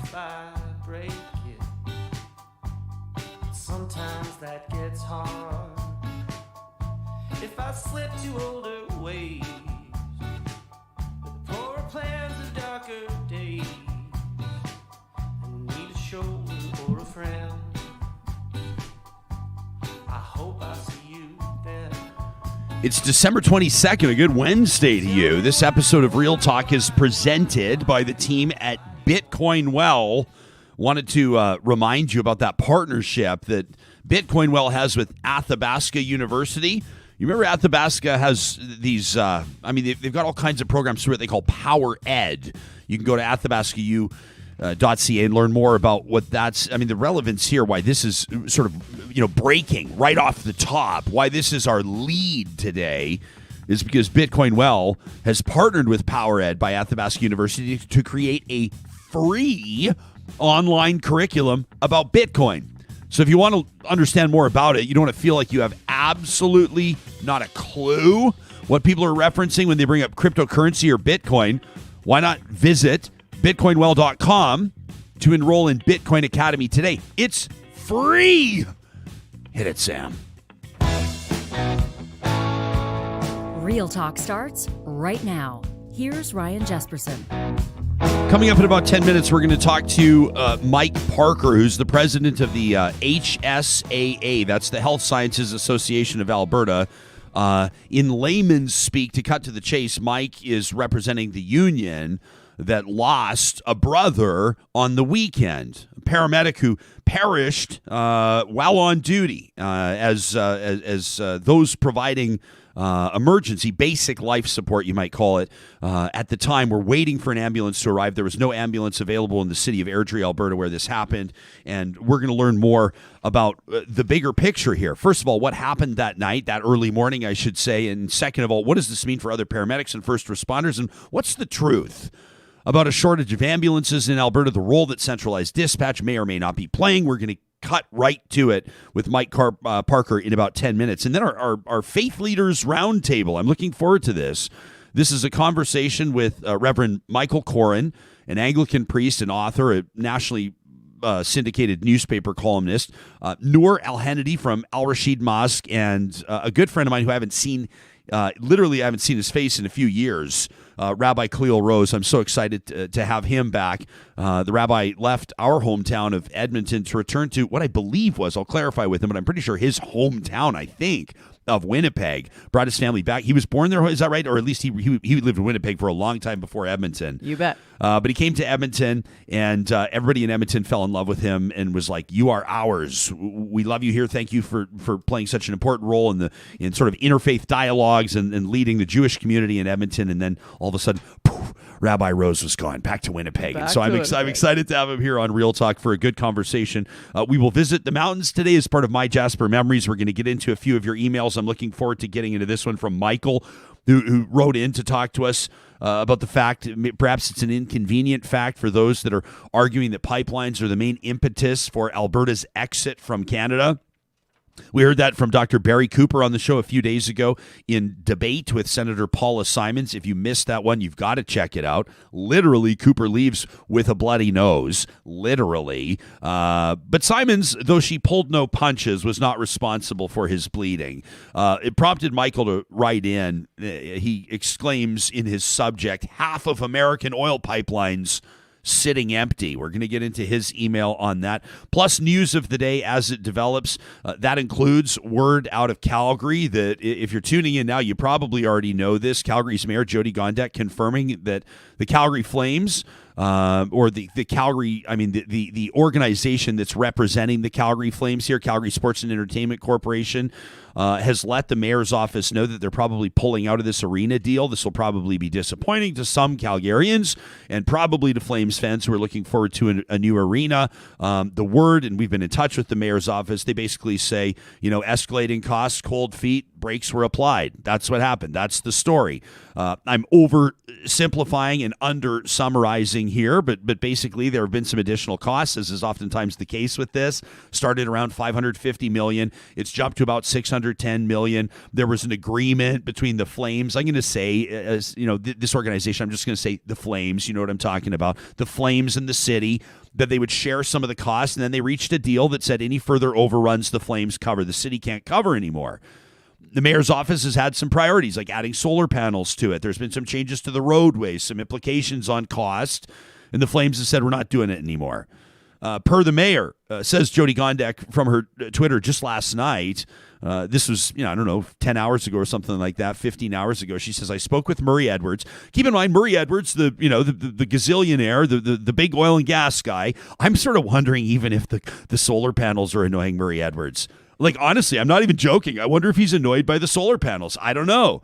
if I break it. Sometimes that gets hard. If I slip to older ways, poorer plans of darker days, and need a shoulder or a friend, I hope I see you then. It's December 22nd, a good Wednesday to you. This episode of Real Talk is presented by the team at Bitcoin Well. Wanted to remind you about that partnership that Bitcoin Well has with Athabasca University. You remember Athabasca has these, they've got all kinds of programs through it they call Power Ed. You can go to athabascau.ca and learn more about what that's, the relevance here, why this is sort of, breaking right off the top, why this is our lead today is because Bitcoin Well has partnered with Power Ed by Athabasca University to create a free online curriculum about Bitcoin. So if you want to understand more about it, you don't want to feel like you have absolutely not a clue what people are referencing when they bring up cryptocurrency or Bitcoin, why not visit bitcoinwell.com to enroll in Bitcoin Academy today? It's free. Hit it, Sam. Real Talk starts right now. Here's Ryan Jesperson. Coming up in about 10 minutes, we're going to talk to Mike Parker, who's the president of the HSAA. That's the Health Sciences Association of Alberta. In layman's speak, to cut to the chase, Mike is representing the union that lost a brother on the weekend, a paramedic who perished while on duty as those providing emergency, basic life support, you might call it. At the time, we're waiting for an ambulance to arrive. There was no ambulance available in the city of Airdrie, Alberta, where this happened. And we're going to learn more about the bigger picture here. First of all, what happened that night, that early morning, I should say. And second of all, what does this mean for other paramedics and first responders? And what's the truth about a shortage of ambulances in Alberta, the role that centralized dispatch may or may not be playing? We're going to cut right to it with Mike Parker in about 10 minutes. And then our faith leaders roundtable. I'm looking forward to this. This is a conversation with Reverend Michael Coren, an Anglican priest and author, a nationally syndicated newspaper columnist, Noor Al-henedy from Rashid Mosque, and a good friend of mine who I haven't seen, I haven't seen his face in a few years, Rabbi Kliel Rose. I'm so excited to have him back. The rabbi left our hometown of Edmonton to return to what I believe was, I'll clarify with him, but I'm pretty sure his hometown, I think, of Winnipeg. Brought his family back. He was born there, is that right? Or at least he lived in Winnipeg for a long time before Edmonton. You bet. But he came to Edmonton, and everybody in Edmonton fell in love with him and was like, "You are ours. We love you here. Thank you for playing such an important role in sort of interfaith dialogues and leading the Jewish community in Edmonton." And then all of a sudden, poof, Rabbi Rose was gone, back to Winnipeg. And so I'm excited to have him here on Real Talk for a good conversation. We will visit the mountains today as part of MyJasper Memories. We're going to get into a few of your emails. I'm looking forward to getting into this one from Michael, who wrote in to talk to us about the fact, perhaps it's an inconvenient fact for those that are arguing that pipelines are the main impetus for Alberta's exit from Canada. We heard that from Dr. Barry Cooper on the show a few days ago in debate with Senator Paula Simons. If you missed that one, you've got to check it out. Literally, Cooper leaves with a bloody nose, literally. But Simons, though she pulled no punches, was not responsible for his bleeding. It prompted Michael to write in. He exclaims in his subject, "Half of American oil pipelines sitting empty." We're going to get into his email on that. Plus news of the day as it develops. That includes word out of Calgary that if you're tuning in now, you probably already know this. Calgary's Mayor Jyoti Gondek confirming that the Calgary Flames, or the Calgary, the organization that's representing the Calgary Flames here, Calgary Sports Entertainment Corporation, has let the mayor's office know that they're probably pulling out of this arena deal. This will probably be disappointing to some Calgarians and probably to Flames fans who are looking forward to a new arena. The word, and we've been in touch with the mayor's office, they basically say, escalating costs, cold feet, brakes were applied. That's what happened. That's the story. I'm oversimplifying and under summarizing here, but basically there have been some additional costs, as is oftentimes the case with this. Started around $550 million. It's jumped to about $610 million. There was an agreement between the Flames. I'm going to say, this organization, I'm just going to say the Flames. You know what I'm talking about. The Flames and the city that they would share some of the costs, and then they reached a deal that said any further overruns the Flames cover. The city can't cover anymore. The mayor's office has had some priorities, like adding solar panels to it. There's been some changes to the roadways, some implications on cost, and the Flames have said, we're not doing it anymore. Per the mayor, says Jody Gondek from her Twitter just last night, this was, 10 hours ago or something like that, 15 hours ago. She says, I spoke with Murray Edwards. Keep in mind, Murray Edwards, the gazillionaire, the big oil and gas guy. I'm sort of wondering even if the solar panels are annoying Murray Edwards. Like, honestly, I'm not even joking. I wonder if he's annoyed by the solar panels. I don't know.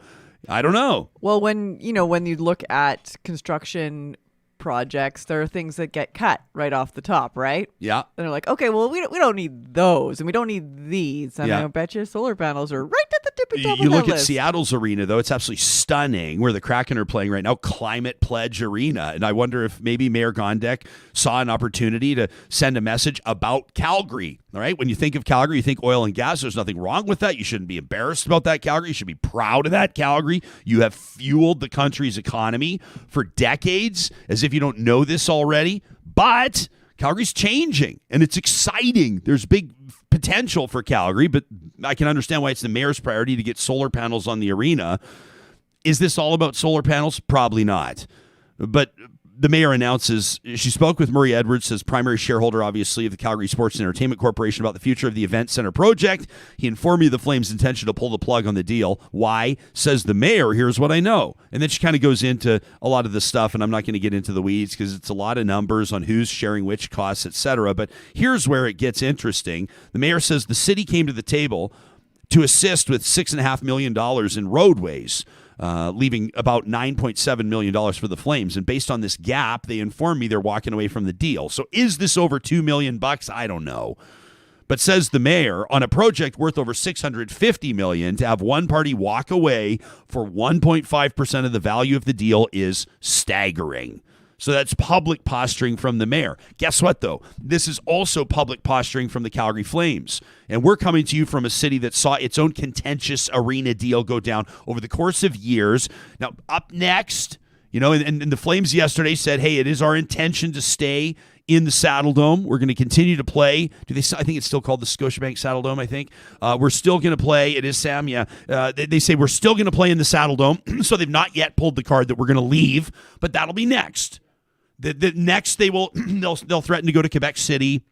Well, when you look at construction projects, there are things that get cut right off the top, right? Yeah. And they're like, okay, well, we don't need those, and we don't need these. And Yeah. I bet you solar panels are right at the tippy top You of that look at list. Seattle's arena, though, it's absolutely stunning where the Kraken are playing right now, Climate Pledge Arena. And I wonder if maybe Mayor Gondek saw an opportunity to send a message about Calgary. All right. When you think of Calgary, you think oil and gas. There's nothing wrong with that. You shouldn't be embarrassed about that, Calgary. You should be proud of that, Calgary. You have fueled the country's economy for decades, as if you don't know this already. But Calgary's changing, and it's exciting. There's big potential for Calgary, but I can understand why it's the mayor's priority to get solar panels on the arena. Is this all about solar panels? Probably not. But the mayor announces she spoke with Murray Edwards, his primary shareholder, obviously, of the Calgary Sports Entertainment Corporation, about the future of the Event Center project. He informed me of the Flames' intention to pull the plug on the deal. Why? Says the mayor, here's what I know. And then she kind of goes into a lot of the stuff, and I'm not going to get into the weeds because it's a lot of numbers on who's sharing which costs, etc. But here's where it gets interesting. The mayor says the city came to the table to assist with $6.5 million in roadways, leaving about $9.7 million for the Flames. And based on this gap, they informed me they're walking away from the deal. So is this over $2 million? I don't know. But says the mayor, on a project worth over $650 million, to have one party walk away for 1.5% of the value of the deal is staggering. So that's public posturing from the mayor. Guess what, though? This is also public posturing from the Calgary Flames. And we're coming to you from a city that saw its own contentious arena deal go down over the course of years. Now, up next, and the Flames yesterday said, hey, it is our intention to stay in the Saddledome. We're going to continue to play. I think it's still called the Scotiabank Saddledome, I think. We're still going to play. It is Sam, yeah. They say we're still going to play in the Saddledome. So they've not yet pulled the card that we're going to leave, but that'll be next. The next they'll threaten to go to Quebec City.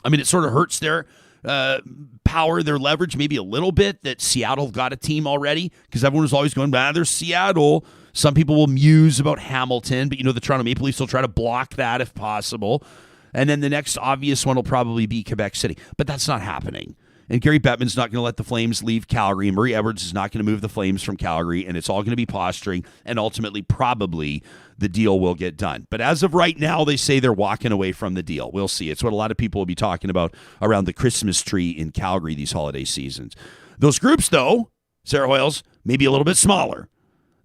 I mean, it sort of hurts their power, their leverage, maybe a little bit that Seattle got a team already, because everyone was always going, there's Seattle. Some people will muse about Hamilton, but the Toronto Maple Leafs will try to block that if possible. And then the next obvious one will probably be Quebec City, but that's not happening. And Gary Bettman's not going to let the Flames leave Calgary. Murray Edwards is not going to move the Flames from Calgary, and it's all going to be posturing, and ultimately probably the deal will get done. But as of right now, they say they're walking away from the deal. We'll see. It's what a lot of people will be talking about around the Christmas tree in Calgary these holiday seasons. Those groups, though, Sarah Hoyles, maybe a little bit smaller.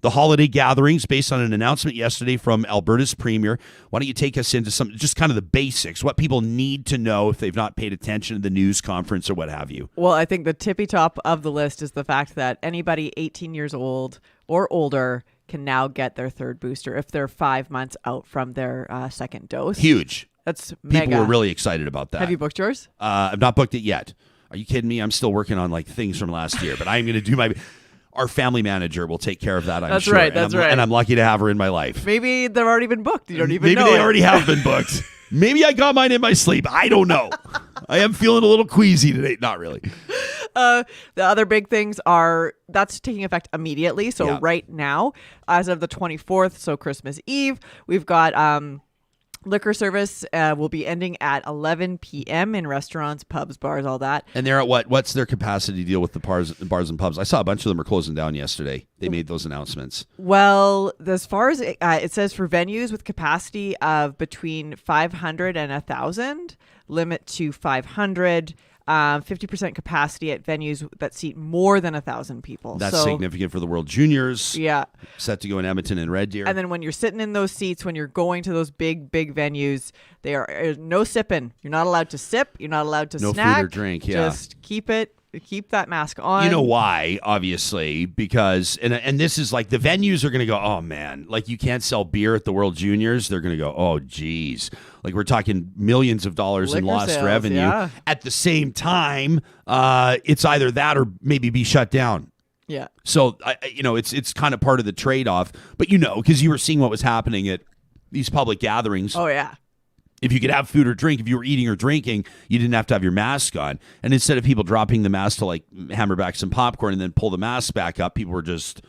The holiday gatherings, based on an announcement yesterday from Alberta's premier. Why don't you take us into some, just kind of the basics, what people need to know if they've not paid attention to the news conference or what have you? Well, I think the tippy top of the list is the fact that anybody 18 years old or older can now get their third booster if they're 5 months out from their second dose. Huge. That's People mega. were really excited about that. Have you booked yours? I've not booked it yet. Are you kidding me? I'm still working on things from last year, but I'm going to do my... Our family manager will take care of that, I'm sure. That's right. And I'm lucky to have her in my life. Maybe they've already been booked. You don't even know. Maybe they it. already have been booked. Maybe I got mine in my sleep. I don't know. I am feeling a little queasy today. Not really. The other big things are that's taking effect immediately. So right now, as of the 24th, so Christmas Eve, we've got liquor service will be ending at 11 p.m. in restaurants, pubs, bars, all that. And they're at what? What's their capacity deal with the bars and pubs? I saw a bunch of them are closing down yesterday. They made those announcements. Well, as far as it says for venues with capacity of between 500 and 1,000, limit to 500. 50% capacity at venues that seat more than 1,000 people. That's significant for the World Juniors. Yeah. Set to go in Edmonton and Red Deer. And then when you're sitting in those seats, when you're going to those big venues, there are no sipping. You're not allowed to sip. You're not allowed to snack. No food or drink, yeah. Just keep it keep that mask on. You know why? Obviously, because and this is like the venues are going to go, oh man, like you can't sell beer at the World Juniors. They're going to go, oh geez, like we're talking millions of dollars in Liquor lost sales, revenue. yeah. At the same time, it's either that or maybe be shut down. Yeah. So it's kind of part of the trade-off. But because you were seeing what was happening at these public gatherings. Oh yeah. If you could have food or drink, if you were eating or drinking, you didn't have to have your mask on. And instead of people dropping the mask to like hammer back some popcorn and then pull the mask back up, people were just,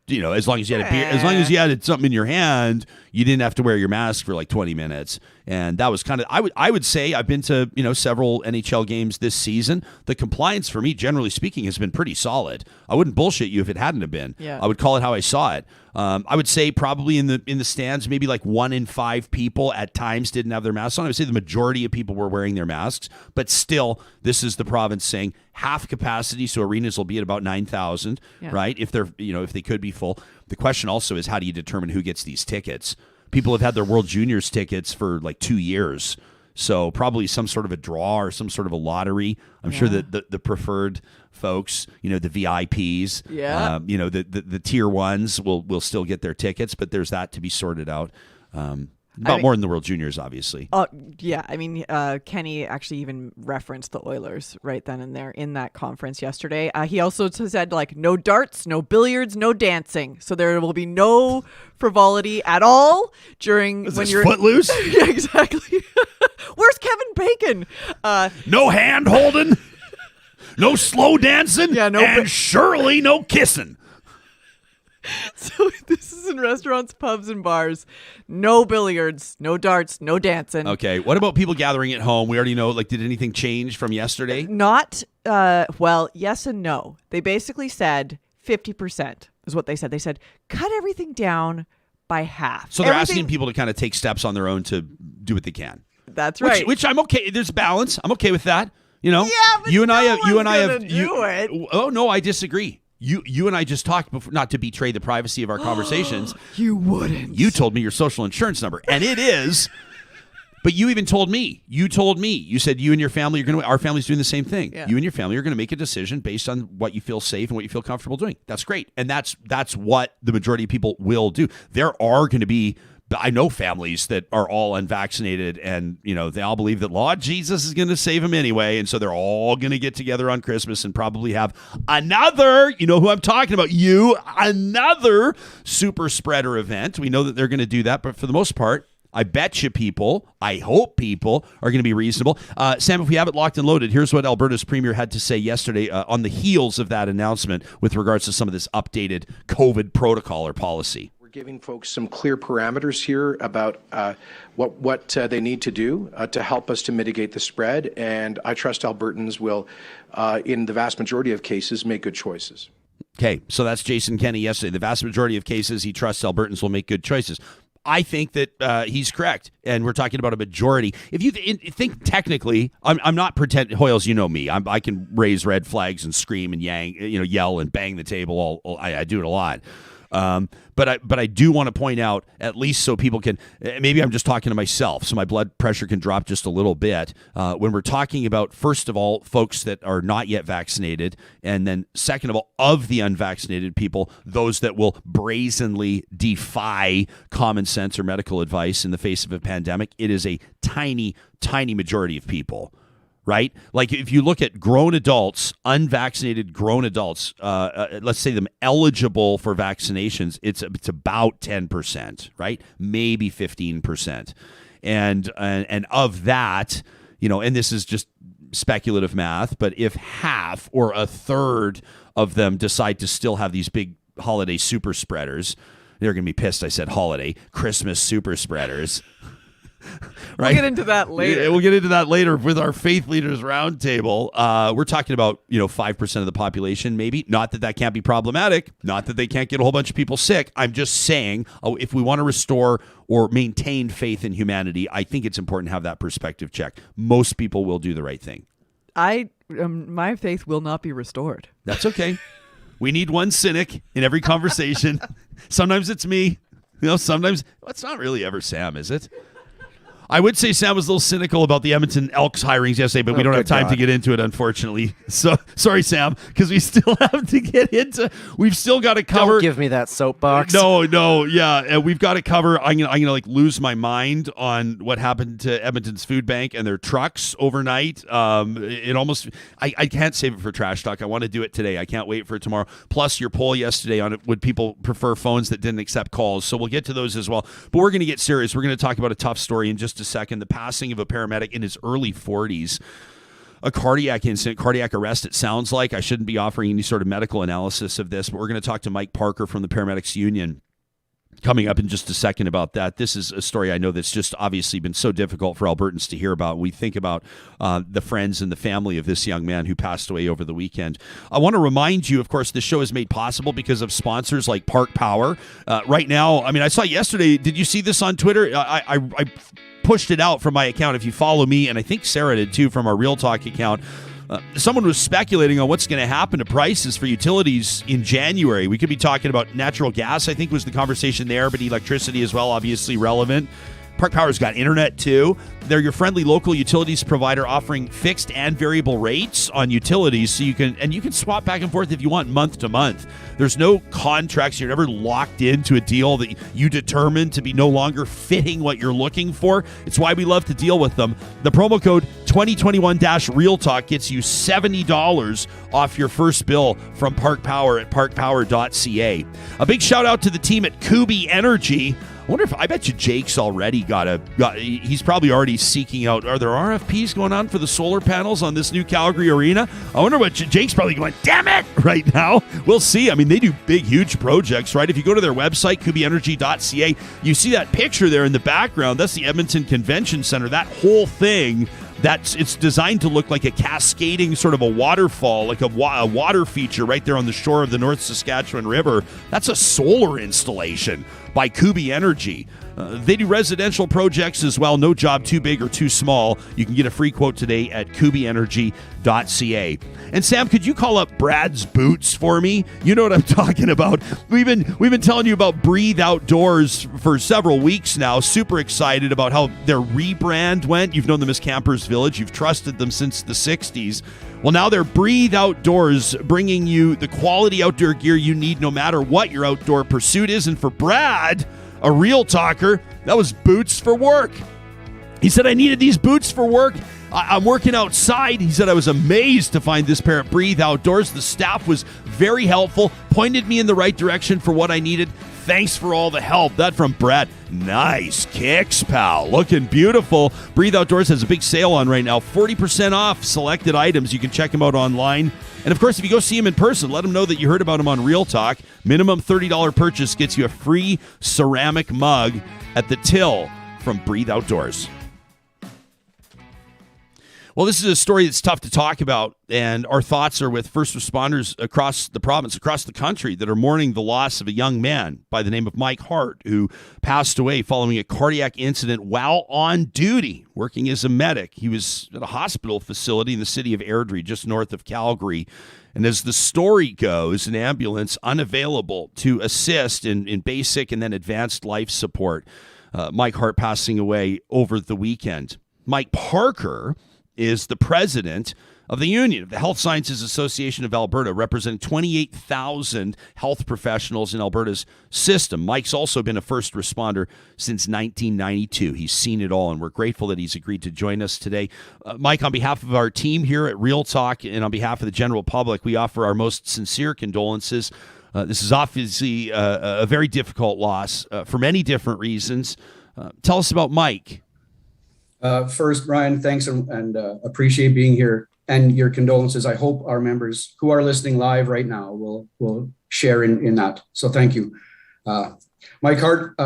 as long as you had a beer, as long as you had something in your hand, you didn't have to wear your mask for like 20 minutes. And that was kind of, I would say I've been to, several NHL games this season. The compliance for me, generally speaking, has been pretty solid. I wouldn't bullshit you if it hadn't have been. Yeah. I would call it how I saw it. I would say probably in the stands, maybe like 1 in 5 people at times didn't have their masks on. I would say the majority of people were wearing their masks, but still, this is the province saying half capacity, so arenas will be at about 9,000, right? If they're, if they could be full. The question also is, how do you determine who gets these tickets? People have had their World Juniors tickets for like 2 years. So probably some sort of a draw or some sort of a lottery. I'm sure that the preferred folks, the VIPs, the tier ones will still get their tickets, but there's that to be sorted out. More than the World Juniors, obviously. Oh, yeah. I mean, Kenny actually even referenced the Oilers right then and there in that conference yesterday. He also said, like, no darts, no billiards, no dancing. So there will be no frivolity at all during when you're Footloose? Yeah, exactly. Where's Kevin Bacon? No hand holding, no slow dancing, and surely no kissing. So this is in restaurants, pubs, and bars. No billiards, no darts, no dancing. Okay. What about people gathering at home? We already know, like, did anything change from yesterday? Not, well, yes and no. They basically said 50% is what they said. They said, cut everything down by half. So they're asking people to kind of take steps on their own to do what they can. That's right. Which I'm okay. There's balance. I'm okay with that. Yeah, but you and I have. do it. Oh no, I disagree. You and I just talked before, not to betray the privacy of our conversations. You wouldn't. You told me your social insurance number, and it is. But you even told me. You said you and your family are going to. Our family's doing the same thing. Yeah. You and your family are going to make a decision based on what you feel safe and what you feel comfortable doing. That's great, and that's what the majority of people will do. There are going to be. I know families that are all unvaccinated and, they all believe that Lord Jesus is going to save them anyway. And so they're all going to get together on Christmas and probably have another, who I'm talking about, another super spreader event. We know that they're going to do that. But for the most part, I bet you I hope people are going to be reasonable. Sam, if we have it locked and loaded, here's what Alberta's premier had to say yesterday on the heels of that announcement with regards to some of this updated COVID protocol or policy. Giving folks some clear parameters here about what they need to do to help us to mitigate the spread, and I trust Albertans will, in the vast majority of cases, make good choices. Okay, so that's Jason Kenney yesterday. The vast majority of cases, he trusts Albertans will make good choices. I think that he's correct, and we're talking about a majority. If you think technically, I'm not pretending. Hoyles, you know me. I can raise red flags and scream and yell and bang the table. I do it a lot. But I do want to point out, at least so people can, maybe I'm just talking to myself, so my blood pressure can drop just a little bit. When we're talking about, first of all, folks that are not yet vaccinated, and then second of all, of the unvaccinated people, those that will brazenly defy common sense or medical advice in the face of a pandemic, it is a tiny, tiny majority of people. Right? Like if you look at grown adults, unvaccinated grown adults, let's say them eligible for vaccinations, it's about 10%, right? Maybe 15%. And of that, and this is just speculative math, but if half or a third of them decide to still have these big holiday super spreaders, they're going to be pissed I said holiday, Christmas super spreaders. Right? We'll get into that later. We'll get into that later with our Faith Leaders Roundtable. We're talking about 5% of the population, maybe. Not that can't be problematic. Not that they can't get a whole bunch of people sick. I'm just saying, if we want to restore or maintain faith in humanity, I think it's important to have that perspective check. Most people will do the right thing. My faith will not be restored. That's okay. We need one cynic in every conversation. Sometimes it's me. Sometimes it's not really ever Sam, is it? I would say Sam was a little cynical about the Edmonton Elks hirings yesterday, but we don't have time to get into it, unfortunately. So sorry, Sam, because we still have to get into. We've still got to cover. Don't give me that soapbox. No, yeah, and we've got to cover. I'm gonna like lose my mind on what happened to Edmonton's Food Bank and their trucks overnight. It almost. I can't save it for trash talk. I want to do it today. I can't wait for it tomorrow. Plus your poll yesterday on it. Would people prefer phones that didn't accept calls? So we'll get to those as well. But we're going to get serious. We're going to talk about a tough story in just a second. The passing of a paramedic in his early 40s. A cardiac incident, cardiac arrest, it sounds like. I shouldn't be offering any sort of medical analysis of this, but we're going to talk to Mike Parker from the Paramedics Union coming up in just a second about that. This is a story I know that's just obviously been so difficult for Albertans to hear about. We think about the friends and the family of this young man who passed away over the weekend. I want to remind you, of course, this show is made possible because of sponsors like Park Power. Right now, I mean, I saw yesterday, did you see this on Twitter? I pushed it out from my account. If you follow me, and I think Sarah did too from our Real Talk account, someone was speculating on what's going to happen to prices for utilities in January. We could be talking about natural gas, I think was the conversation there, but electricity as well, obviously relevant. Park Power's got internet too. They're your friendly local utilities provider offering fixed and variable rates on utilities, so you can swap back and forth if you want month to month. There's no contracts. You're never locked into a deal that you determine to be no longer fitting what you're looking for. It's why we love to deal with them. The promo code 2021-Real Talk gets you $70 off your first bill from Park Power at parkpower.ca. A big shout out to the team at Kubi Energy. I bet you Jake's already he's probably already seeking out, are there RFPs going on for the solar panels on this new Calgary arena? I wonder what Jake's probably going, damn it, right now. We'll see. I mean, they do big, huge projects, right? If you go to their website, kubienergy.ca, you see that picture there in the background. That's the Edmonton Convention Center. That whole thing, it's designed to look like a cascading sort of a waterfall, like a water feature right there on the shore of the North Saskatchewan River. That's a solar installation by Kubi Energy. They do residential projects as well. No job too big or too small. You can get a free quote today at kubienergy.ca. And Sam, could you call up Brad's Boots for me? You know what I'm talking about. We've been telling you about Breathe Outdoors for several weeks now. Super excited about how their rebrand went. You've known them as Campers Village. You've trusted them since the 60s. Well, now they're Breathe Outdoors, bringing you the quality outdoor gear you need no matter what your outdoor pursuit is. And for Brad, a real talker, that was boots for work. He said, I needed these boots for work. I'm working outside. He said, I was amazed to find this pair at Breathe Outdoors. The staff was very helpful, pointed me in the right direction for what I needed. Thanks for all the help. That from Brad. Nice kicks, pal. Looking beautiful. Breathe Outdoors has a big sale on right now. 40% off selected items. You can check them out online. And, of course, if you go see him in person, let him know that you heard about him on Real Talk. Minimum $30 purchase gets you a free ceramic mug at the till from Breathe Outdoors. Well, this is a story that's tough to talk about, and our thoughts are with first responders across the province, across the country, that are mourning the loss of a young man by the name of Mike Hart, who passed away following a cardiac incident while on duty, working as a medic. He was at a hospital facility in the city of Airdrie, just north of Calgary. And as the story goes, an ambulance unavailable to assist in basic and then advanced life support. Mike Hart passing away over the weekend. Mike Parker is the president of the union of the Health Sciences Association of Alberta, representing 28,000 health professionals in Alberta's system. Mike's also been a first responder since 1992. He's seen it all, and we're grateful that he's agreed to join us today. Mike, on behalf of our team here at Real Talk and on behalf of the general public, we offer our most sincere condolences. This is obviously a very difficult loss for many different reasons. Tell us about Mike. First, Ryan, thanks and appreciate being here and your condolences. I hope our members who are listening live right now will share in that. So thank you. Mike Hart,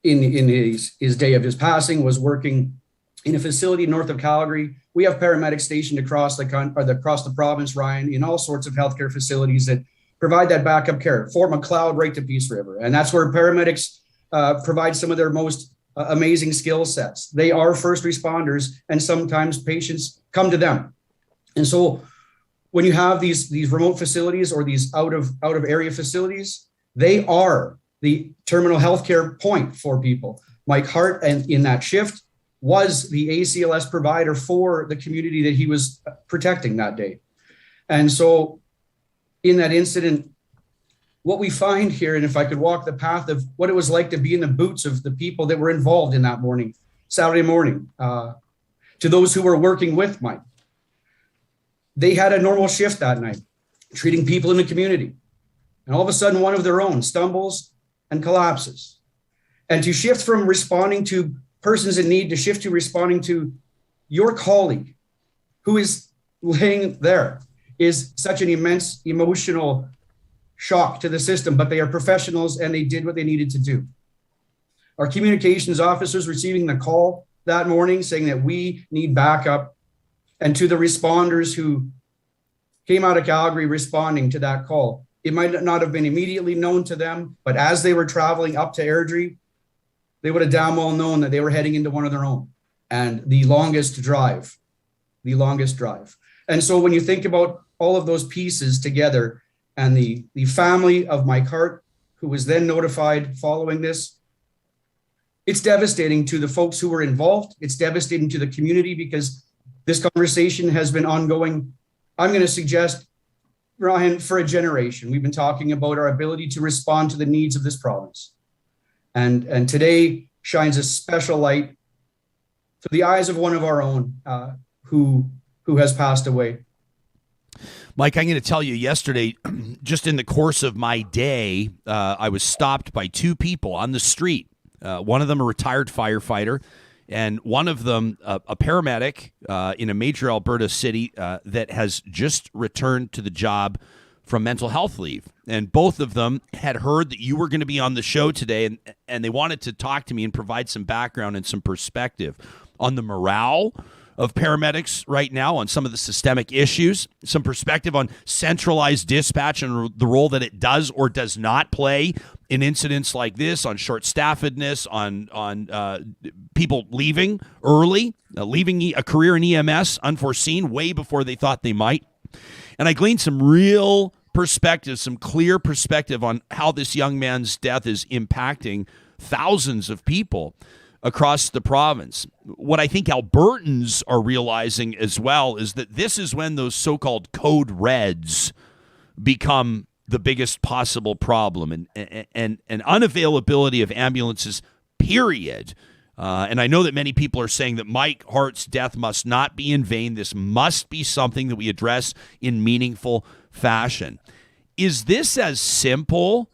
in his day of his passing, was working in a facility north of Calgary. We have paramedics stationed across the province, Ryan, in all sorts of healthcare facilities that provide that backup care, Fort McLeod right to Peace River. And that's where paramedics provide some of their most amazing skill sets. They are first responders, and sometimes patients come to them. And so when you have these remote facilities or these out of area facilities, they are the terminal healthcare point for people. Mike Hart, and in that shift, was the ACLS provider for the community that he was protecting that day. And so in that incident, what we find here, and if I could walk the path of what it was like to be in the boots of the people that were involved in that morning, Saturday morning, to those who were working with Mike, they had a normal shift that night, treating people in the community. And all of a sudden, one of their own stumbles and collapses. And to shift from responding to persons in need to shift to responding to your colleague who is laying there is such an immense emotional shock to the system, but they are professionals and they did what they needed to do. Our communications officers receiving the call that morning saying that we need backup, and to the responders who came out of Calgary responding to that call. It might not have been immediately known to them, but as they were traveling up to Airdrie, they would have damn well known that they were heading into one of their own, and the longest drive. And so when you think about all of those pieces together, and the family of Mike Hart, who was then notified following this, it's devastating to the folks who were involved. It's devastating to the community because this conversation has been ongoing, I'm going to suggest, Ryan, for a generation. We've been talking about our ability to respond to the needs of this province. And today shines a special light through the eyes of one of our own who has passed away. Mike, I'm going to tell you, yesterday, just in the course of my day, I was stopped by two people on the street. One of them a retired firefighter, and one of them a paramedic in a major Alberta city that has just returned to the job from mental health leave. And both of them had heard that you were going to be on the show today, and they wanted to talk to me and provide some background and some perspective on the morale of paramedics right now, on some of the systemic issues, some perspective on centralized dispatch and the role that it does or does not play in incidents like this, on short-staffedness, on people leaving early, leaving a career in EMS unforeseen way before they thought they might. And I gleaned some real perspective, some clear perspective on how this young man's death is impacting thousands of people across the province. What I think Albertans are realizing as well is that this is when those so-called code reds become the biggest possible problem, and unavailability of ambulances, period. And I know that many people are saying that Mike Hart's death must not be in vain. This must be something that we address in meaningful fashion. Is this as simple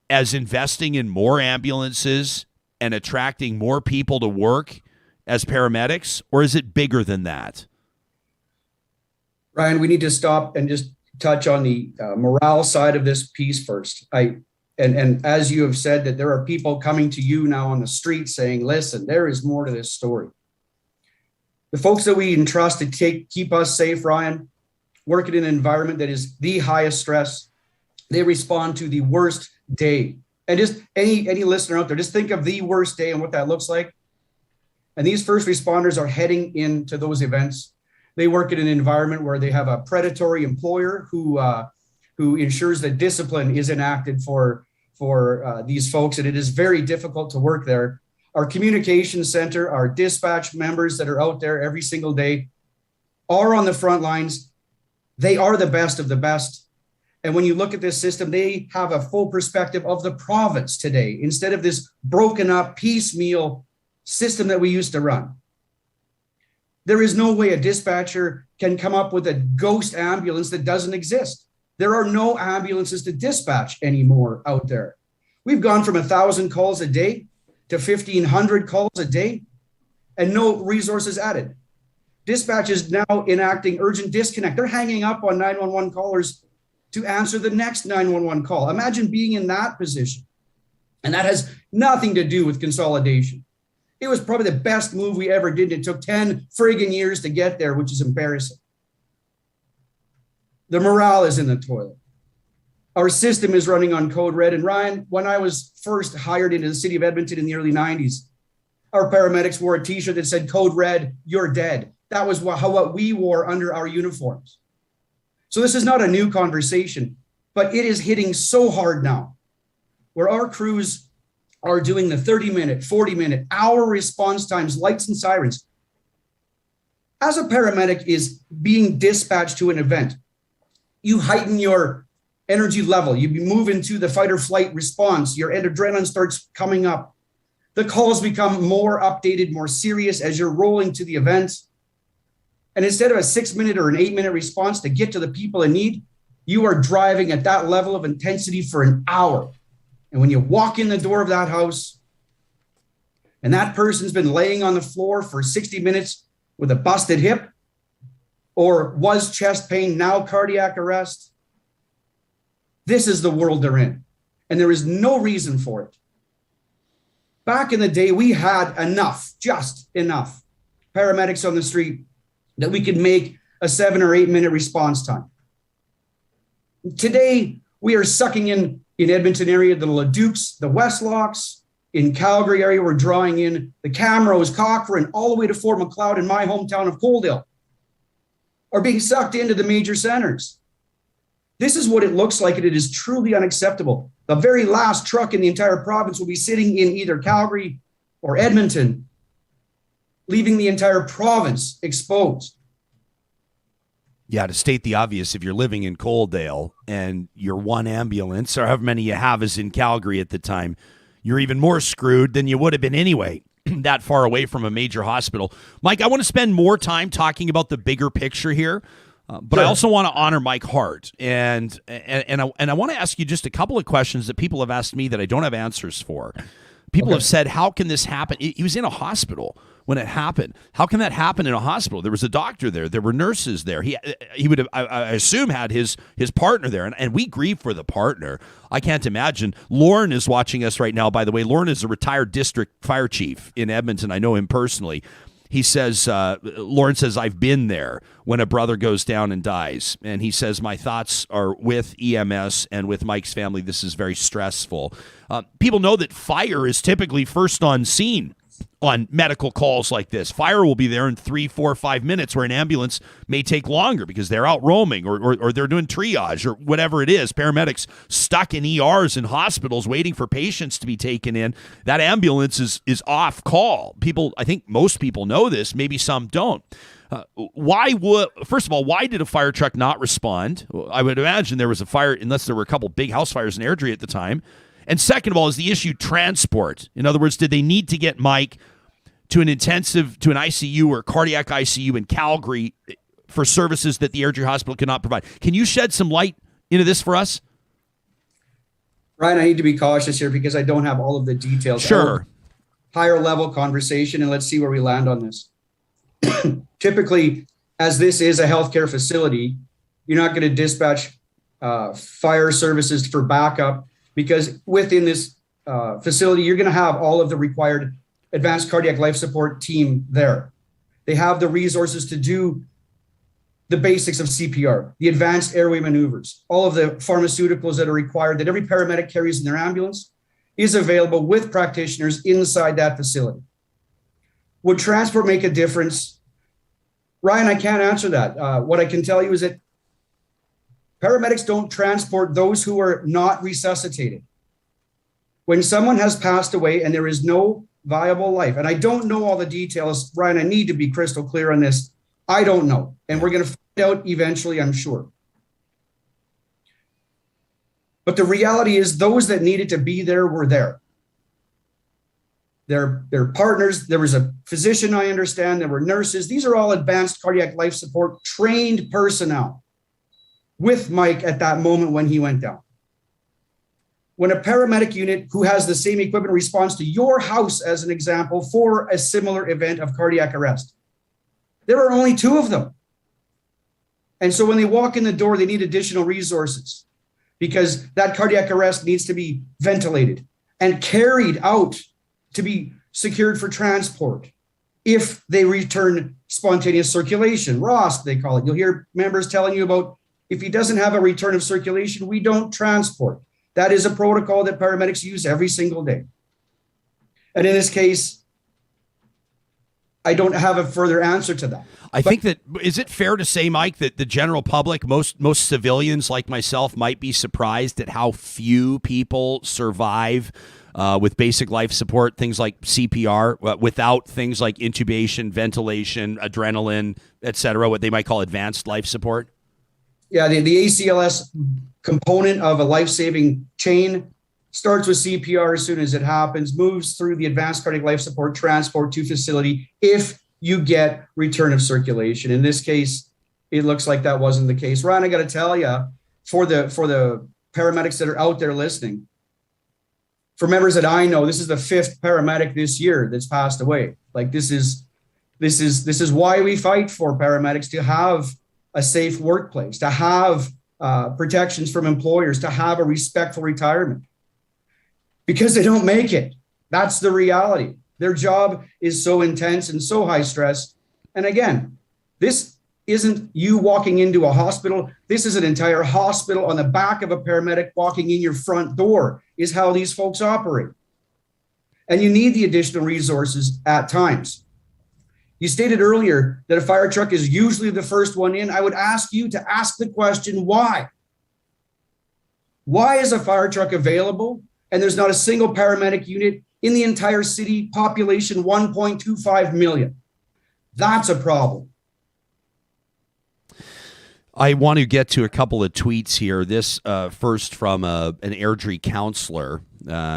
as investing in more ambulances and attracting more people to work as paramedics, or is it bigger than that? Ryan, we need to stop and just touch on the morale side of this piece first. And as you have said, that there are people coming to you now on the street saying, listen, there is more to this story. The folks that we entrust to keep us safe, Ryan, work in an environment that is the highest stress. They respond to the worst day. And just any listener out there, just think of the worst day and what that looks like. And these first responders are heading into those events. They work in an environment where they have a predatory employer who ensures that discipline is enacted for these folks, and it is very difficult to work there. Our communication center, our dispatch members that are out there every single day are on the front lines. They are the best of the best. And when you look at this system, they have a full perspective of the province today, instead of this broken up piecemeal system that we used to run. There is no way a dispatcher can come up with a ghost ambulance that doesn't exist. There are no ambulances to dispatch anymore out there. We've gone from 1,000 calls a day to 1,500 calls a day and no resources added. Dispatch is now enacting urgent disconnect. They're hanging up on 911 callers to answer the next 911 call. Imagine being in that position. And that has nothing to do with consolidation. It was probably the best move we ever did. It took 10 friggin' years to get there, which is embarrassing. The morale is in the toilet. Our system is running on code red. And Ryan, when I was first hired into the city of Edmonton in the early 90s, our paramedics wore a t-shirt that said code red, you're dead. That was what we wore under our uniforms. So this is not a new conversation, but it is hitting so hard now, where our crews are doing the 30-minute, 40-minute, hour response times, lights and sirens. As a paramedic is being dispatched to an event, you heighten your energy level. You move into the fight or flight response. Your adrenaline starts coming up. The calls become more updated, more serious as you're rolling to the event. And instead of a 6-minute or an 8-minute response to get to the people in need, you are driving at that level of intensity for an hour. And when you walk in the door of that house and that person's been laying on the floor for 60 minutes with a busted hip or was chest pain, now cardiac arrest, this is the world they're in. And there is no reason for it. Back in the day, we had enough, just enough paramedics on the street that we could make a 7 or 8 minute response time. Today, we are sucking in Edmonton area, the Ledukes, the Westlocks. In Calgary area, we're drawing in the Camrose, Cochrane, all the way to Fort Macleod in my hometown of Coaldale, are being sucked into the major centers. This is what it looks like, and it is truly unacceptable. The very last truck in the entire province will be sitting in either Calgary or Edmonton, leaving the entire province exposed. Yeah, to state the obvious, if you're living in Coaldale and your one ambulance, or however many you have, is in Calgary at the time, you're even more screwed than you would have been anyway, that far away from a major hospital. Mike, I want to spend more time talking about the bigger picture here, but I also want to honor Mike Hart. And I want to ask you just a couple of questions that people have asked me that I don't have answers for. People have said, how can this happen? He was in a hospital when it happened. How can that happen in a hospital? There was a doctor there. There were nurses there. He would have, I assume, had his partner there. And we grieve for the partner. I can't imagine. Lauren is watching us right now, by the way. Lauren is a retired district fire chief in Edmonton. I know him personally. He says, Lauren says, I've been there when a brother goes down and dies. And he says, my thoughts are with EMS and with Mike's family. This is very stressful. People know that fire is typically first on scene on medical calls like this. Fire will be there in 3, 4, 5 minutes, where an ambulance may take longer because they're out roaming or they're doing triage or whatever it is. Paramedics stuck in ERs and hospitals waiting for patients to be taken in. That ambulance is off call. I think most people know this. Maybe some don't. First of all, why did a fire truck not respond? I would imagine there was a fire, unless there were a couple big house fires in Airdrie at the time. And second of all, is the issue transport? In other words, did they need to get Mike to an ICU or cardiac ICU in Calgary for services that the Airdrie Hospital could not provide? Can you shed some light into this for us? Ryan, I need to be cautious here because I don't have all of the details. Sure. Higher level conversation, and let's see where we land on this. Typically, as this is a healthcare facility, you're not going to dispatch fire services for backup, because within this facility, you're going to have all of the required advanced cardiac life support team there. They have the resources to do the basics of CPR, the advanced airway maneuvers, all of the pharmaceuticals that are required that every paramedic carries in their ambulance is available with practitioners inside that facility. Would transport make a difference? Ryan, I can't answer that. What I can tell you is that paramedics don't transport those who are not resuscitated. When someone has passed away and there is no viable life, and I don't know all the details, Ryan, I need to be crystal clear on this. I don't know. And we're going to find out eventually, I'm sure. But the reality is those that needed to be there were there. Their partners, there was a physician, I understand, there were nurses. These are all advanced cardiac life support trained personnel with Mike at that moment when he went down. When a paramedic unit who has the same equipment responds to your house, as an example, for a similar event of cardiac arrest, there are only 2 of them. And so when they walk in the door, they need additional resources because that cardiac arrest needs to be ventilated and carried out to be secured for transport if they return spontaneous circulation, ROSC, they call it. You'll hear members telling you about, if he doesn't have a return of circulation, we don't transport. That is a protocol that paramedics use every single day. And in this case, I don't have a further answer to that. I think that, is it fair to say, Mike, that the general public, most civilians like myself, might be surprised at how few people survive with basic life support, things like CPR, without things like intubation, ventilation, adrenaline, etc., what they might call advanced life support? Yeah, the ACLS component of a life-saving chain starts with CPR as soon as it happens, moves through the advanced cardiac life support, transport to facility if you get return of circulation. In this case, it looks like that wasn't the case. Ryan, I got to tell you, for the paramedics that are out there listening, for members that I know, this is the 5th paramedic this year that's passed away. Like this is why we fight for paramedics, to have a safe workplace, to have protections from employers, to have a respectful retirement, because they don't make it. That's the reality. Their job is so intense and so high stress. And again, this isn't you walking into a hospital. This is an entire hospital on the back of a paramedic walking in your front door is how these folks operate. And you need the additional resources at times. You stated earlier that a fire truck is usually the first one in. I would ask you to ask the question, why? Why is a fire truck available and there's not a single paramedic unit in the entire city population, 1.25 million? That's a problem. I want to get to a couple of tweets here. This first from an Airdrie counselor.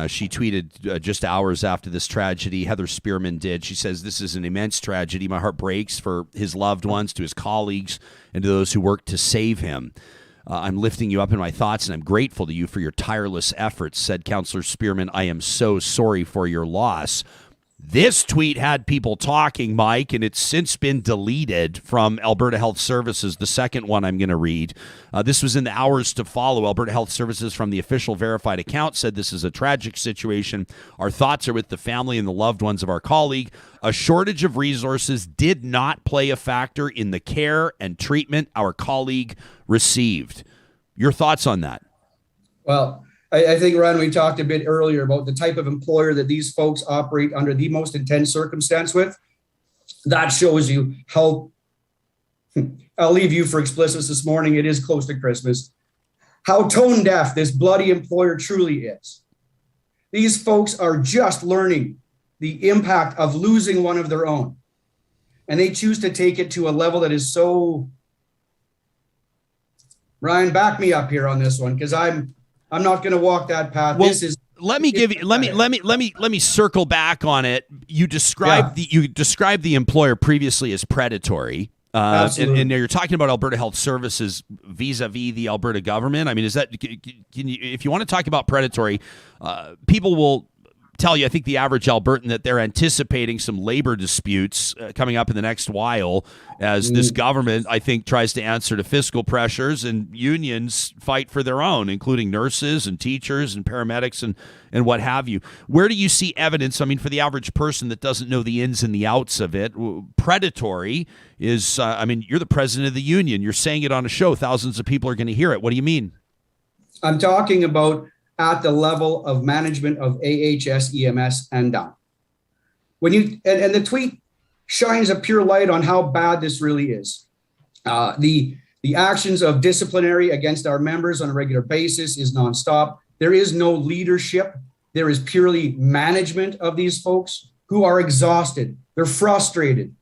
She tweeted just hours after this tragedy. Heather Spearman did. She says, "This is an immense tragedy. My heart breaks for his loved ones, to his colleagues, and to those who worked to save him. I'm lifting you up in my thoughts, and I'm grateful to you for your tireless efforts," said Councillor Spearman. "I am so sorry for your loss." This tweet had people talking, Mike, and it's since been deleted from Alberta Health Services, the second one I'm going to read. This was in the hours to follow. Alberta Health Services, from the official verified account, said, "This is a tragic situation. Our thoughts are with the family and the loved ones of our colleague. A shortage of resources did not play a factor in the care and treatment our colleague received." Your thoughts on that? Well, I think, Ryan, we talked a bit earlier about the type of employer that these folks operate under the most intense circumstance with. That shows you how, I'll leave you for explicits this morning, it is close to Christmas, how tone deaf this bloody employer truly is. These folks are just learning the impact of losing one of their own. And they choose to take it to a level that is so... Ryan, back me up here on this one, because I'm not going to walk that path. Well, this is. Let me circle back on it. You described the employer previously as predatory. And you're talking about Alberta Health Services vis-a-vis the Alberta government. I mean, is that, can you, if you want to talk about predatory, people will tell you, I think the average Albertan, that they're anticipating some labor disputes coming up in the next while as this government, I think, tries to answer to fiscal pressures and unions fight for their own, including nurses and teachers and paramedics and what have you. Where do you see evidence? I mean, for the average person that doesn't know the ins and the outs of it, predatory is, I mean, you're the president of the union. You're saying it on a show. Thousands of people are going to hear it. What do you mean? I'm talking about at the level of management of AHS, EMS, and down. When you and the tweet shines a pure light on how bad this really is. The actions of disciplinary against our members on a regular basis is nonstop. There is no leadership. There is purely management of these folks who are exhausted. They're frustrated.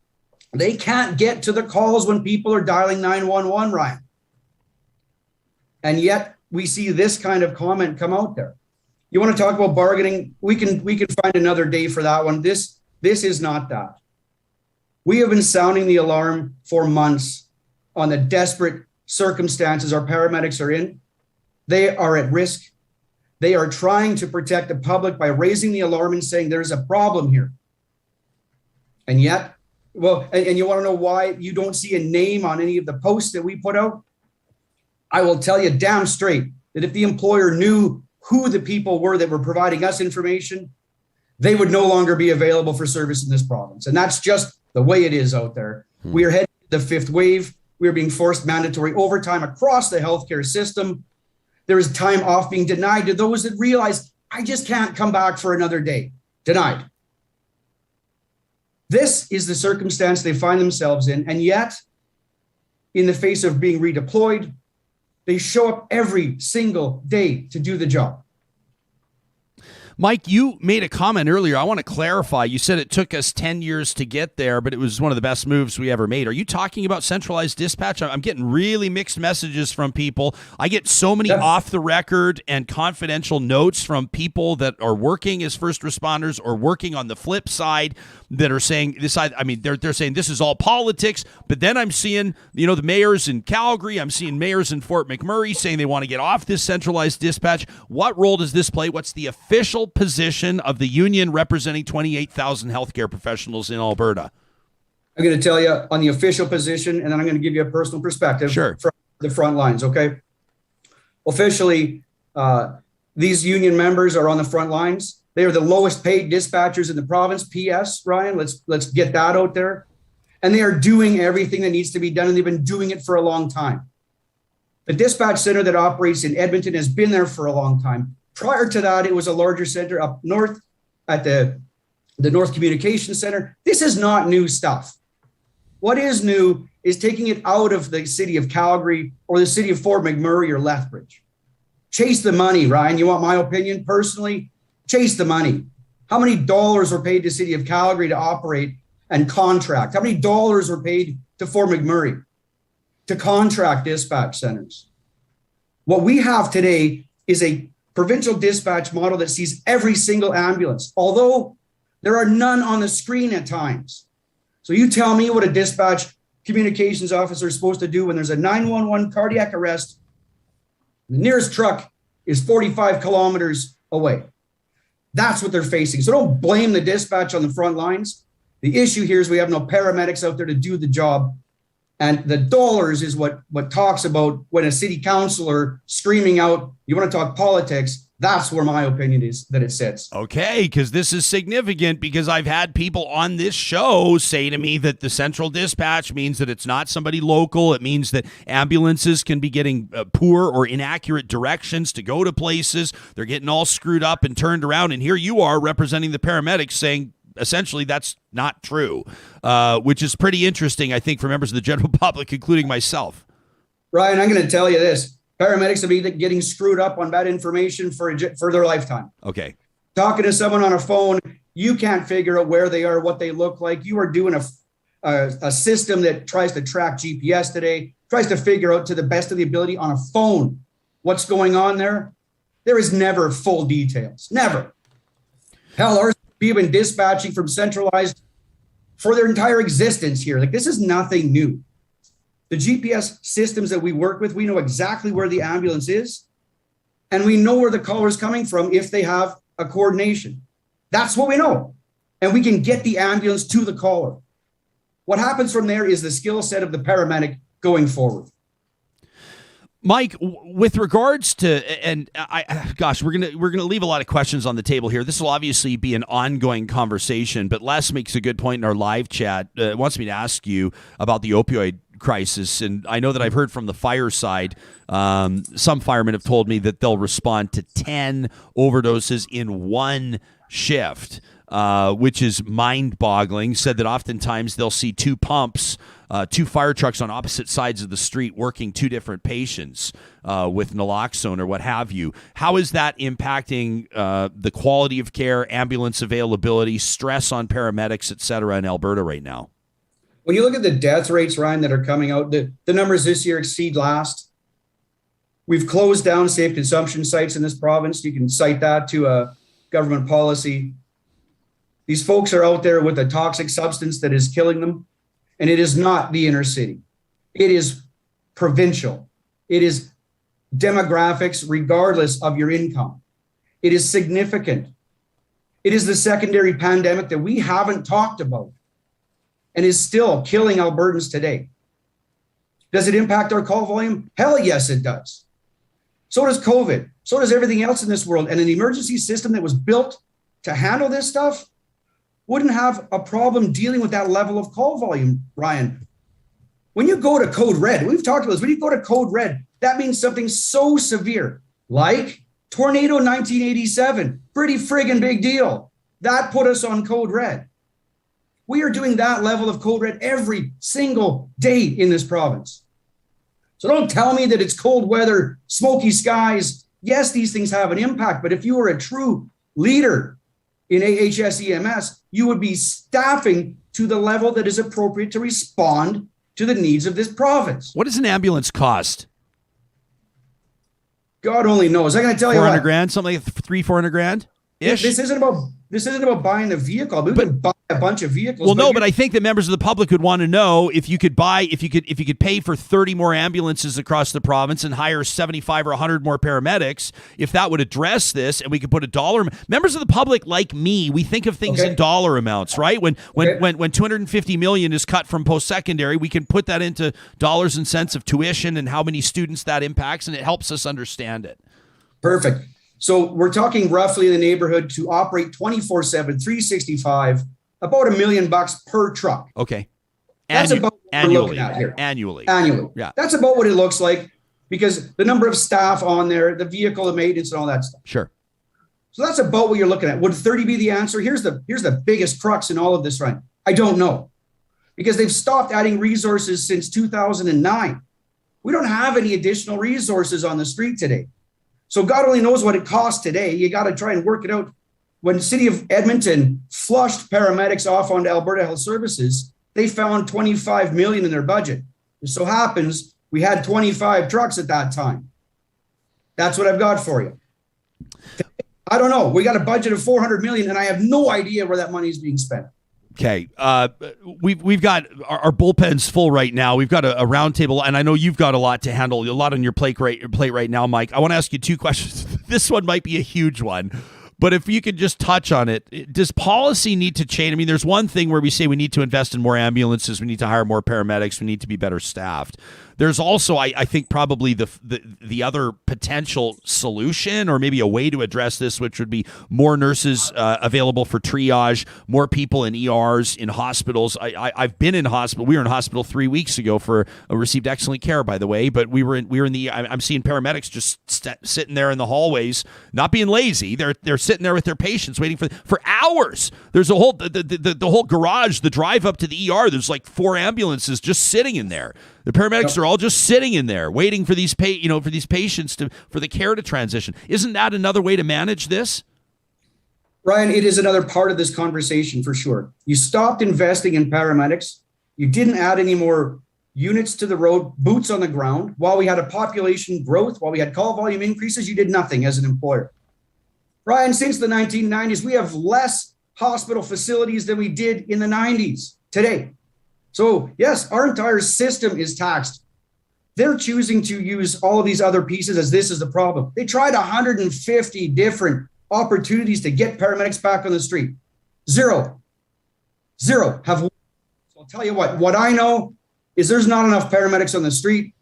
They can't get to the calls when people are dialing 911, Ryan. And yet, we see this kind of comment come out there. You want to talk about bargaining? We can find another day for that one. This is not that. We have been sounding the alarm for months on the desperate circumstances our paramedics are in. They are at risk. They are trying to protect the public by raising the alarm and saying there's a problem here. And yet, well, and you want to know why you don't see a name on any of the posts that we put out? I will tell you damn straight that if the employer knew who the people were that were providing us information, they would no longer be available for service in this province. And that's just the way it is out there. We are heading to the fifth wave. We are being forced mandatory overtime across the healthcare system. There is time off being denied to those that realize, I just can't come back for another day. Denied. This is the circumstance they find themselves in. And yet, in the face of being redeployed, they show up every single day to do the job. Mike, you made a comment earlier. I want to clarify. You said it took us 10 years to get there, but it was one of the best moves we ever made. Are you talking about centralized dispatch? I'm getting really mixed messages from people. I get so many off the record and confidential notes from people that are working as first responders or working on the flip side that are saying this. I mean, they're saying this is all politics, but then I'm seeing, the mayors in Calgary, I'm seeing mayors in Fort McMurray saying they want to get off this centralized dispatch. What role does this play? What's the official position of the union representing 28,000 healthcare professionals in Alberta? I'm going to tell you on the official position, and then I'm going to give you a personal perspective from the front lines, okay? Officially, these union members are on the front lines. They are the lowest paid dispatchers in the province. P.S. Ryan, let's get that out there. And they are doing everything that needs to be done, and they've been doing it for a long time. The dispatch center that operates in Edmonton has been there for a long time. Prior to that, it was a larger center up north at the North Communications Center. This is not new stuff. What is new is taking it out of the city of Calgary or the city of Fort McMurray or Lethbridge. Chase the money, Ryan. You want my opinion personally? Chase the money. How many dollars were paid to the city of Calgary to operate and contract? How many dollars were paid to Fort McMurray to contract dispatch centers? What we have today is a provincial dispatch model that sees every single ambulance, although there are none on the screen at times. So you tell me what a dispatch communications officer is supposed to do when there's a 911 cardiac arrest. The nearest truck is 45 kilometers away. That's what they're facing. So don't blame the dispatch on the front lines. The issue here is we have no paramedics out there to do the job. And the dollars is what talks about when a city councillor screaming out, you want to talk politics, that's where my opinion is that it sits. Okay, because this is significant, because I've had people on this show say to me that the central dispatch means that it's not somebody local. It means that ambulances can be getting poor or inaccurate directions to go to places. They're getting all screwed up and turned around. And here you are representing the paramedics saying, essentially, that's not true, which is pretty interesting, I think, for members of the general public, including myself. Ryan, I'm going to tell you this. Paramedics have been getting screwed up on bad information for their lifetime. Okay. Talking to someone on a phone, you can't figure out where they are, what they look like. You are doing a system that tries to track GPS today, tries to figure out to the best of the ability on a phone what's going on there. There is never full details. Never. Hell, our people have been dispatching from centralized for their entire existence here. Like, this is nothing new. The GPS systems that we work with, we know exactly where the ambulance is, and we know where the caller is coming from if they have a coordination. That's what we know. And we can get the ambulance to the caller. What happens from there is the skill set of the paramedic going forward. Mike, with regards to, and we're gonna leave a lot of questions on the table here. This will obviously be an ongoing conversation, but Les makes a good point in our live chat. Wants me to ask you about the opioid crisis, and I know that I've heard from the fire side. Some firemen have told me that they'll respond to 10 overdoses in one shift, which is mind-boggling. Said that oftentimes they'll see two pumps, two fire trucks on opposite sides of the street working two different patients with naloxone or what have you. How is that impacting the quality of care, ambulance availability, stress on paramedics, et cetera, in Alberta right now? When you look at the death rates, Ryan, that are coming out, the numbers this year exceed last. We've closed down safe consumption sites in this province. You can cite that to a government policy. These folks are out there with a toxic substance that is killing them. And it is not the inner city. It is provincial. It is demographics regardless of your income. It is significant. It is the secondary pandemic that we haven't talked about and is still killing Albertans today. Does it impact our call volume? Hell yes, it does. So does COVID. So does everything else in this world. And an emergency system that was built to handle this stuff wouldn't have a problem dealing with that level of call volume, Ryan. When you go to code red, we've talked about this, when you go to code red, that means something so severe, like Tornado 1987, pretty friggin' big deal. That put us on code red. We are doing that level of code red every single day in this province. So don't tell me that it's cold weather, smoky skies. Yes, these things have an impact, but if you are a true leader in AHS EMS, you would be staffing to the level that is appropriate to respond to the needs of this province. What does an ambulance cost? God only knows. I'm going to tell you 400 what. grand, something like 300-400 grand ish. This isn't about buying the vehicle. We can buy a bunch of vehicles. Well, no, but I think that members of the public would want to know if you could pay for 30 more ambulances across the province and hire 75 or 100 more paramedics, if that would address this, and we could put a dollar. Members of the public, like me, we think of things in dollar amounts, right? When 250 million is cut from post-secondary, we can put that into dollars and cents of tuition and how many students that impacts, and it helps us understand it. Perfect. So we're talking roughly in the neighborhood to operate 24/7, 365, about $1 million per truck. Okay. That's about what we're looking at here. Annually. Yeah. That's about what it looks like, because the number of staff on there, the vehicle, the maintenance, and all that stuff. Sure. So that's about what you're looking at. Would 30 be the answer? Here's the biggest crux in all of this, right? I don't know, because they've stopped adding resources since 2009. We don't have any additional resources on the street today. So God only knows what it costs today. You got to try and work it out. When the City of Edmonton flushed paramedics off onto Alberta Health Services, they found $25 million in their budget. It so happens we had 25 trucks at that time. That's what I've got for you. I don't know. We got a budget of $400 million, and I have no idea where that money is being spent. Okay, we've got our bullpen's full right now. We've got a roundtable, and I know you've got a lot to handle, a lot on your plate right now, Mike. I want to ask you two questions. This one might be a huge one, but if you could just touch on it, does policy need to change? I mean, there's one thing where we say we need to invest in more ambulances, we need to hire more paramedics, we need to be better staffed. There's also, I think, probably the other potential solution, or maybe a way to address this, which would be more nurses available for triage, more people in ERs, in hospitals. I've been in hospital. We were in hospital 3 weeks ago received excellent care, by the way. But we were in the. I'm seeing paramedics just sitting there in the hallways, not being lazy. They're sitting there with their patients, waiting for hours. There's a whole the whole garage, the drive up to the ER. There's like 4 ambulances just sitting in there. The paramedics are all just sitting in there waiting for these patients for the care to transition. Isn't that another way to manage this? Ryan, it is another part of this conversation for sure. You stopped investing in paramedics. You didn't add any more units to the road, boots on the ground. While we had a population growth, while we had call volume increases, you did nothing as an employer. Ryan, since the 1990s, we have less hospital facilities than we did in the 90s today. So yes, our entire system is taxed. They're choosing to use all of these other pieces as this is the problem. They tried 150 different opportunities to get paramedics back on the street. Zero have. So I'll tell you what I know is there's not enough paramedics on the street.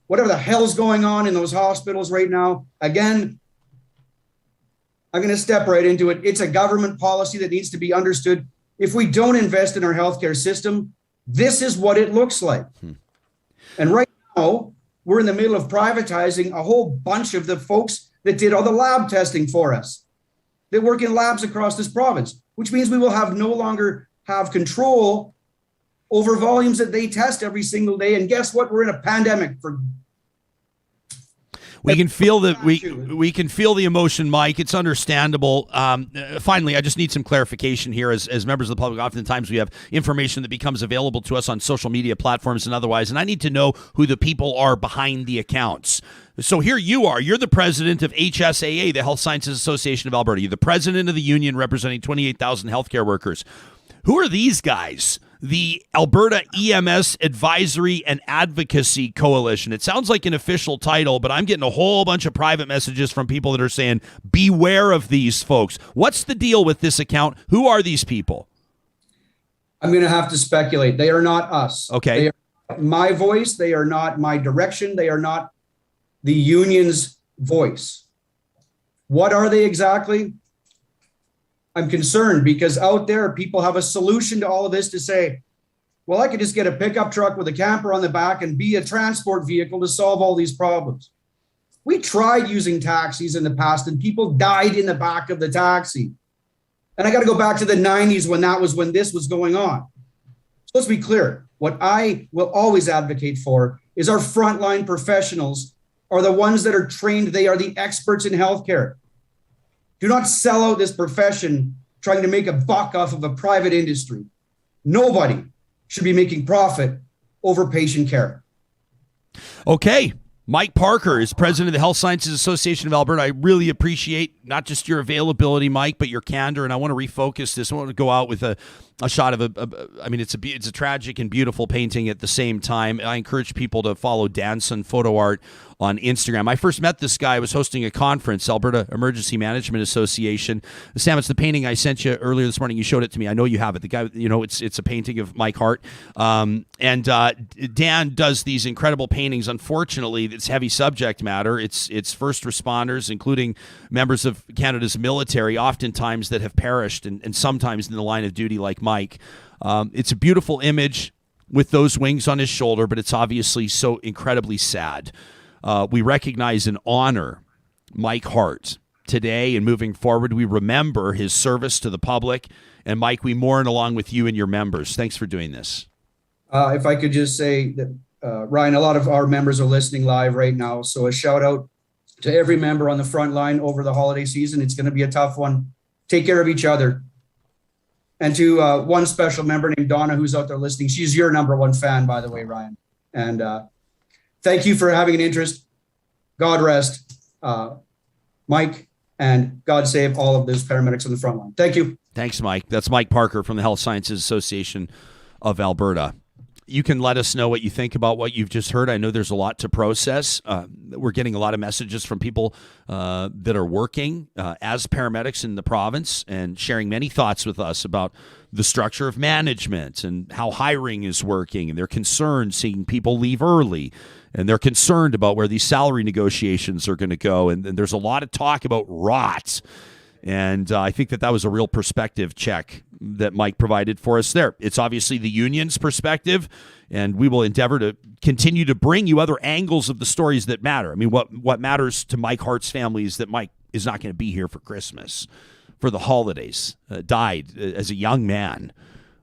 Whatever the hell's going on in those hospitals right now, again, I'm going to step right into it. It's a government policy that needs to be understood. If we don't invest in our healthcare system, this is what it looks like. And right now, we're in the middle of privatizing a whole bunch of the folks that did all the lab testing for us. They work in labs across this province, which means we will no longer have control over volumes that they test every single day. And guess what? We're in a pandemic. We can feel we can feel the emotion, Mike. It's understandable. Finally, I just need some clarification here. As members of the public, oftentimes we have information that becomes available to us on social media platforms and otherwise, and I need to know who the people are behind the accounts. So here you are. You're the president of HSAA, the Health Sciences Association of Alberta. You're the president of the union representing 28,000 healthcare workers. Who are these guys? The Alberta EMS Advisory and Advocacy Coalition. It sounds like an official title, but I'm getting a whole bunch of private messages from people that are saying, beware of these folks. What's the deal with this account? Who are these people? I'm going to have to speculate. They are not us. Okay. They are not my voice. They are not my direction. They are not the union's voice. What are they exactly? I'm concerned because out there, people have a solution to all of this to say, well, I could just get a pickup truck with a camper on the back and be a transport vehicle to solve all these problems. We tried using taxis in the past and people died in the back of the taxi. And I got to go back to the 90s when this was going on. So let's be clear. What I will always advocate for is our frontline professionals are the ones that are trained. They are the experts in healthcare. Do not sell out this profession trying to make a buck off of a private industry. Nobody should be making profit over patient care. Okay. Mike Parker is president of the Health Sciences Association of Alberta. I really appreciate not just your availability, Mike, but your candor. And I want to refocus this. I want to go out with a shot of it's a tragic and beautiful painting at the same time. I encourage people to follow Danson Photo Art on Instagram. I first met this guy. I was hosting a conference, Alberta Emergency Management Association. Sam, it's the painting I sent you earlier this morning. You showed it to me. I know you have it. The guy, it's a painting of Mike Hart. And Dan does these incredible paintings. Unfortunately, it's heavy subject matter. It's first responders, including members of Canada's military, oftentimes that have perished and sometimes in the line of duty like Mike. It's a beautiful image with those wings on his shoulder, but it's obviously so incredibly sad. We recognize and honor Mike Hart today, and moving forward, we remember his service to the public. And Mike, we mourn along with you and your members. Thanks for doing this. If I could just say that, Ryan, a lot of our members are listening live right now. So a shout out to every member on the front line over the holiday season. It's going to be a tough one. Take care of each other. And to one special member named Donna, who's out there listening. She's your number one fan, by the way, Ryan. And thank you for having an interest. God rest Mike, and God save all of those paramedics on the front line. Thank you. Thanks, Mike. That's Mike Parker from the Health Sciences Association of Alberta. You can let us know what you think about what you've just heard. I know there's a lot to process. We're getting a lot of messages from people that are working as paramedics in the province and sharing many thoughts with us about the structure of management and how hiring is working. And they're concerned seeing people leave early. And they're concerned about where these salary negotiations are going to go. And there's a lot of talk about rot. And I think that was a real perspective check that Mike provided for us there. It's obviously the union's perspective, and we will endeavor to continue to bring you other angles of the stories that matter. I mean, what matters to Mike Hart's family is that Mike is not going to be here for Christmas, for the holidays, died as a young man.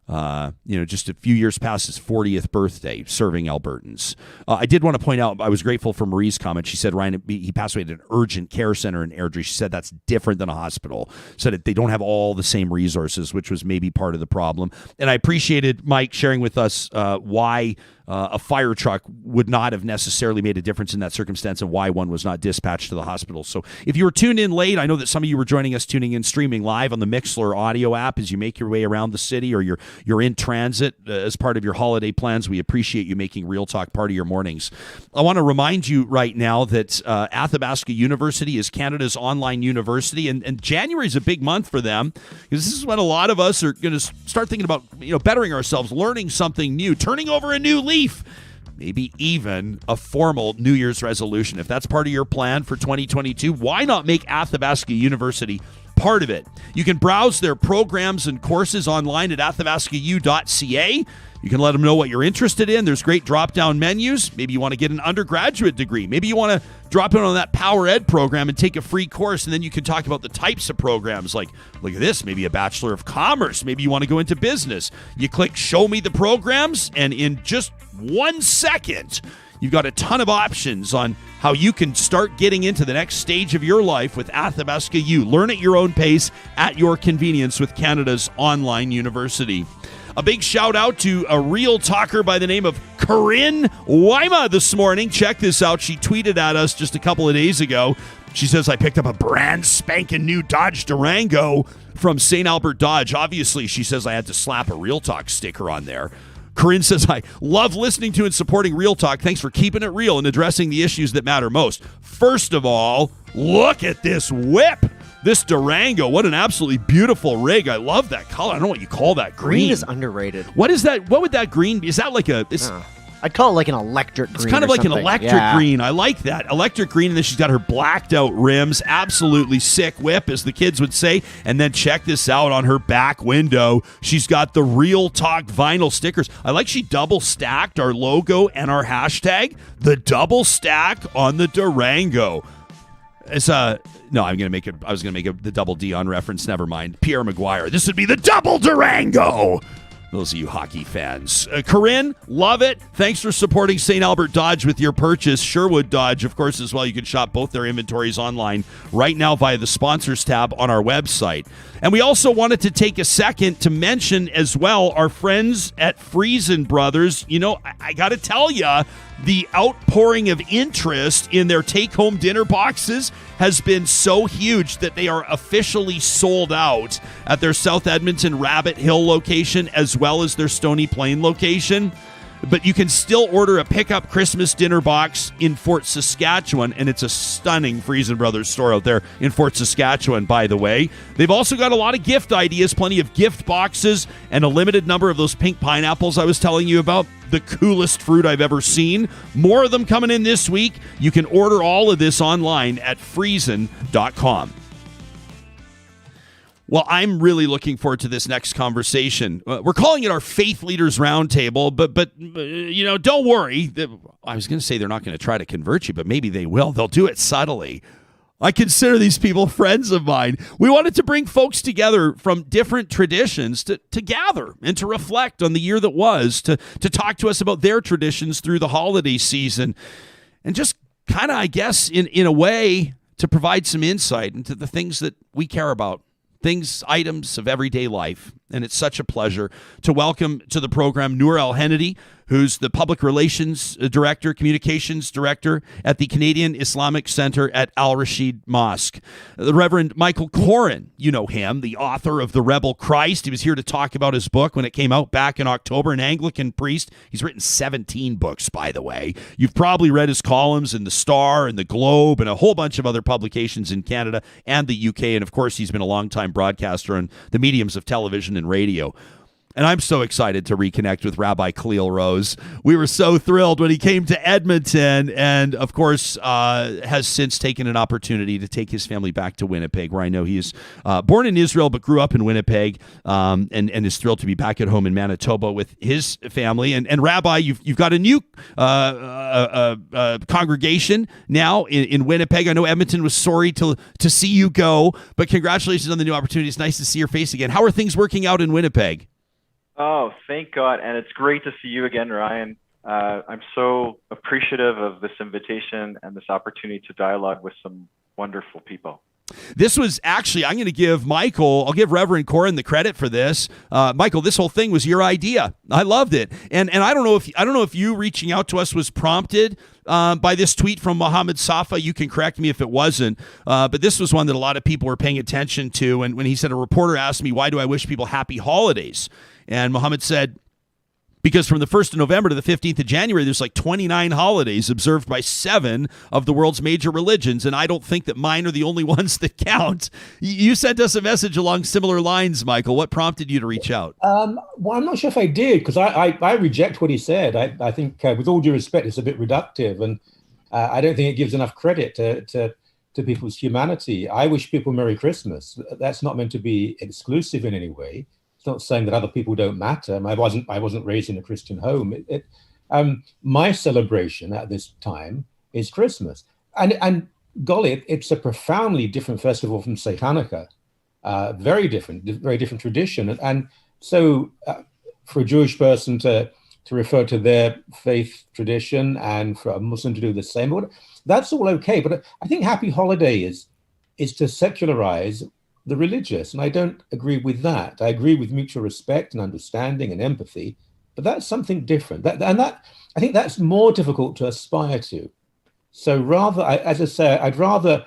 Just a few years past his 40th birthday, serving Albertans. I did want to point out, I was grateful for Marie's comment. She said, Ryan, he passed away at an urgent care center in Airdrie. She said that's different than a hospital. Said that they don't have all the same resources, which was maybe part of the problem. And I appreciated Mike sharing with us why a fire truck would not have necessarily made a difference in that circumstance and why one was not dispatched to the hospital. So if you were tuned in late, I know that some of you were joining us tuning in, streaming live on the Mixlr audio app as you make your way around the city, or you're in transit as part of your holiday plans. We appreciate you making Real Talk part of your mornings. I want to remind you right now that Athabasca University is Canada's online university, and January is a big month for them because this is when a lot of us are going to start thinking about bettering ourselves, learning something new, turning over a new leaf. Maybe even a formal New Year's resolution. If that's part of your plan for 2022, why not make Athabasca University part of it? You can browse their programs and courses online at athabascau.ca. You can let them know what you're interested in. There's great drop-down menus. Maybe you want to get an undergraduate degree. Maybe you want to drop in on that Power Ed program and take a free course, and then you can talk about the types of programs. Like, look at this, maybe a Bachelor of Commerce. Maybe you want to go into business. You click Show Me the Programs, and in just 1 second, you've got a ton of options on how you can start getting into the next stage of your life with Athabasca U. Learn at your own pace, at your convenience with Canada's online university. A big shout out to a real talker by the name of Corinne Wyma this morning. Check this out. She tweeted at us just a couple of days ago. She says, I picked up a brand spanking new Dodge Durango from St. Albert Dodge. Obviously, she says I had to slap a Real Talk sticker on there. Corinne says, I love listening to and supporting Real Talk. Thanks for keeping it real and addressing the issues that matter most. First of all, look at this whip. This Durango, what an absolutely beautiful rig. I love that color. I don't know what you call that. Green is underrated. What is that? What would that green be? Is that like a... I'd call it like an electric green. It's kind of like something. An electric green. I like that. Electric green, and then she's got her blacked out rims. Absolutely sick whip, as the kids would say. And then check this out on her back window. She's got the Real Talk vinyl stickers. I like she double stacked our logo and our hashtag. The double stack on the Durango. It's no, I was gonna make the double Dion reference. Never mind. Pierre Maguire. This would be the double Durango. Those of you hockey fans. Corinne, love it. Thanks for supporting St. Albert Dodge with your purchase. Sherwood Dodge, of course, as well. You can shop both their inventories online right now via the sponsors tab on our website. And we also wanted to take a second to mention as well our friends at Friesen Brothers. You know, I got to tell you, the outpouring of interest in their take-home dinner boxes has been so huge that they are officially sold out at their South Edmonton Rabbit Hill location as well as their Stony Plain location. But you can still order a pickup Christmas dinner box in Fort Saskatchewan, and it's a stunning Friesen Brothers store out there in Fort Saskatchewan, by the way. They've also got a lot of gift ideas, plenty of gift boxes, and a limited number of those pink pineapples I was telling you about. The coolest fruit I've ever seen. More of them coming in this week. You can order all of this online at friesen.com. Well, I'm really looking forward to this next conversation. We're calling it our Faith Leaders Roundtable, but you know, don't worry. I was going to say they're not going to try to convert you, but maybe they will. They'll do it subtly. I consider these people friends of mine. We wanted to bring folks together from different traditions to gather and to reflect on the year that was, to talk to us about their traditions through the holiday season, and just kind of, I guess, in a way, to provide some insight into the things that we care about. Things, items of everyday life. And it's such a pleasure to welcome to the program Noor Al-henedy, who's the Public Relations Director, Communications Director at the Canadian Islamic Center at Al-Rashid Mosque. The Reverend Michael Coren, you know him, the author of The Rebel Christ. He was here to talk about his book when it came out back in October, an Anglican priest. He's written 17 books, by the way. You've probably read his columns in The Star and The Globe and a whole bunch of other publications in Canada and the UK. And, of course, he's been a longtime broadcaster on the mediums of television and radio. And I'm so excited to reconnect with Rabbi Kliel Rose. We were so thrilled when he came to Edmonton and, of course, has since taken an opportunity to take his family back to Winnipeg, where I know he is born in Israel but grew up in Winnipeg, and is thrilled to be back at home in Manitoba with his family. And Rabbi, you've got a new congregation now in Winnipeg. I know Edmonton was sorry to see you go, but congratulations on the new opportunity. It's nice to see your face again. How are things working out in Winnipeg? Oh, thank God. And it's great to see you again, Ryan. I'm so appreciative of this invitation and this opportunity to dialogue with some wonderful people. This was actually, I'm going to give Michael, I'll give Reverend Coren the credit for this. Michael, this whole thing was your idea. I loved it. And I don't know if you reaching out to us was prompted by this tweet from Mohammed Safa. You can correct me if it wasn't. But this was one that a lot of people were paying attention to. And when he said, a reporter asked me, why do I wish people happy holidays? And Mohammed said, because from the 1st of November to the 15th of January, there's like 29 holidays observed by 7 of the world's major religions, and I don't think that mine are the only ones that count. You sent us a message along similar lines, Michael. What prompted you to reach out? Well, I'm not sure if I did, because I reject what he said. I think, with all due respect, it's a bit reductive, and I don't think it gives enough credit to people's humanity. I wish people Merry Christmas. That's not meant to be exclusive in any way. It's not saying that other people don't matter. I wasn't raised in a Christian home. My celebration at this time is Christmas, and golly, it's a profoundly different festival from, say, Hanukkah. Very different tradition, and so for a Jewish person to refer to their faith tradition and for a Muslim to do the same, that's all okay. But I think Happy Holiday is to secularize the religious, and I don't agree with that. I agree with mutual respect and understanding and empathy, but that's something different. I think that's more difficult to aspire to. So rather, as I say, I'd rather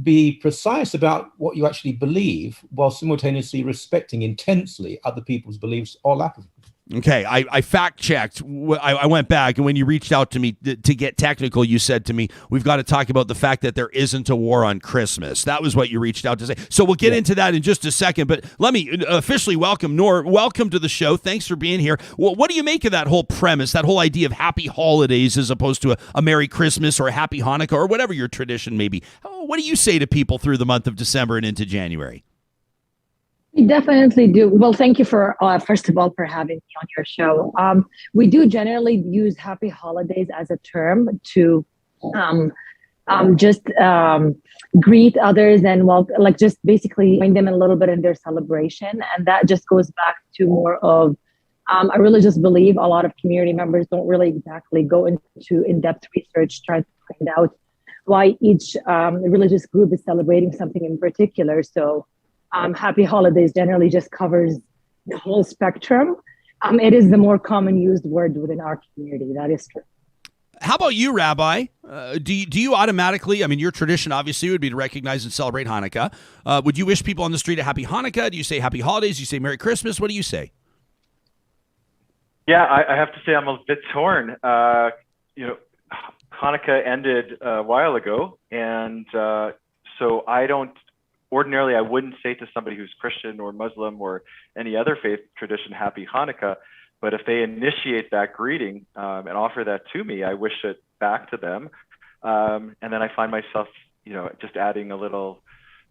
be precise about what you actually believe while simultaneously respecting intensely other people's beliefs or lack of them. Okay, I fact-checked. I went back, and when you reached out to me to get technical, you said to me, we've got to talk about the fact that there isn't a war on Christmas. That was what you reached out to say. So we'll get into that in just a second, but let me officially welcome Noor. Welcome to the show. Thanks for being here. Well, what do you make of that whole premise, that whole idea of happy holidays as opposed to a Merry Christmas or a Happy Hanukkah or whatever your tradition may be? What do you say to people through the month of December and into January? We definitely do. Well, thank you for, first of all, for having me on your show. We do generally use Happy Holidays as a term to just greet others and just basically join them a little bit in their celebration. And that just goes back to more of a religious belief. A lot of community members don't really exactly go into in-depth research trying to find out why each religious group is celebrating something in particular. So Happy Holidays generally just covers the whole spectrum. It is the more common used word within our community. That is true. How about you, Rabbi? Do you automatically, I mean, your tradition obviously would be to recognize and celebrate Hanukkah. Would you wish people on the street a happy Hanukkah? Do you say happy holidays? Do you say Merry Christmas? What do you say? Yeah, I have to say I'm a bit torn. Hanukkah ended a while ago, and so ordinarily I wouldn't say to somebody who's Christian or Muslim or any other faith tradition, happy Hanukkah. But if they initiate that greeting and offer that to me, I wish it back to them. And then I find myself, just adding a little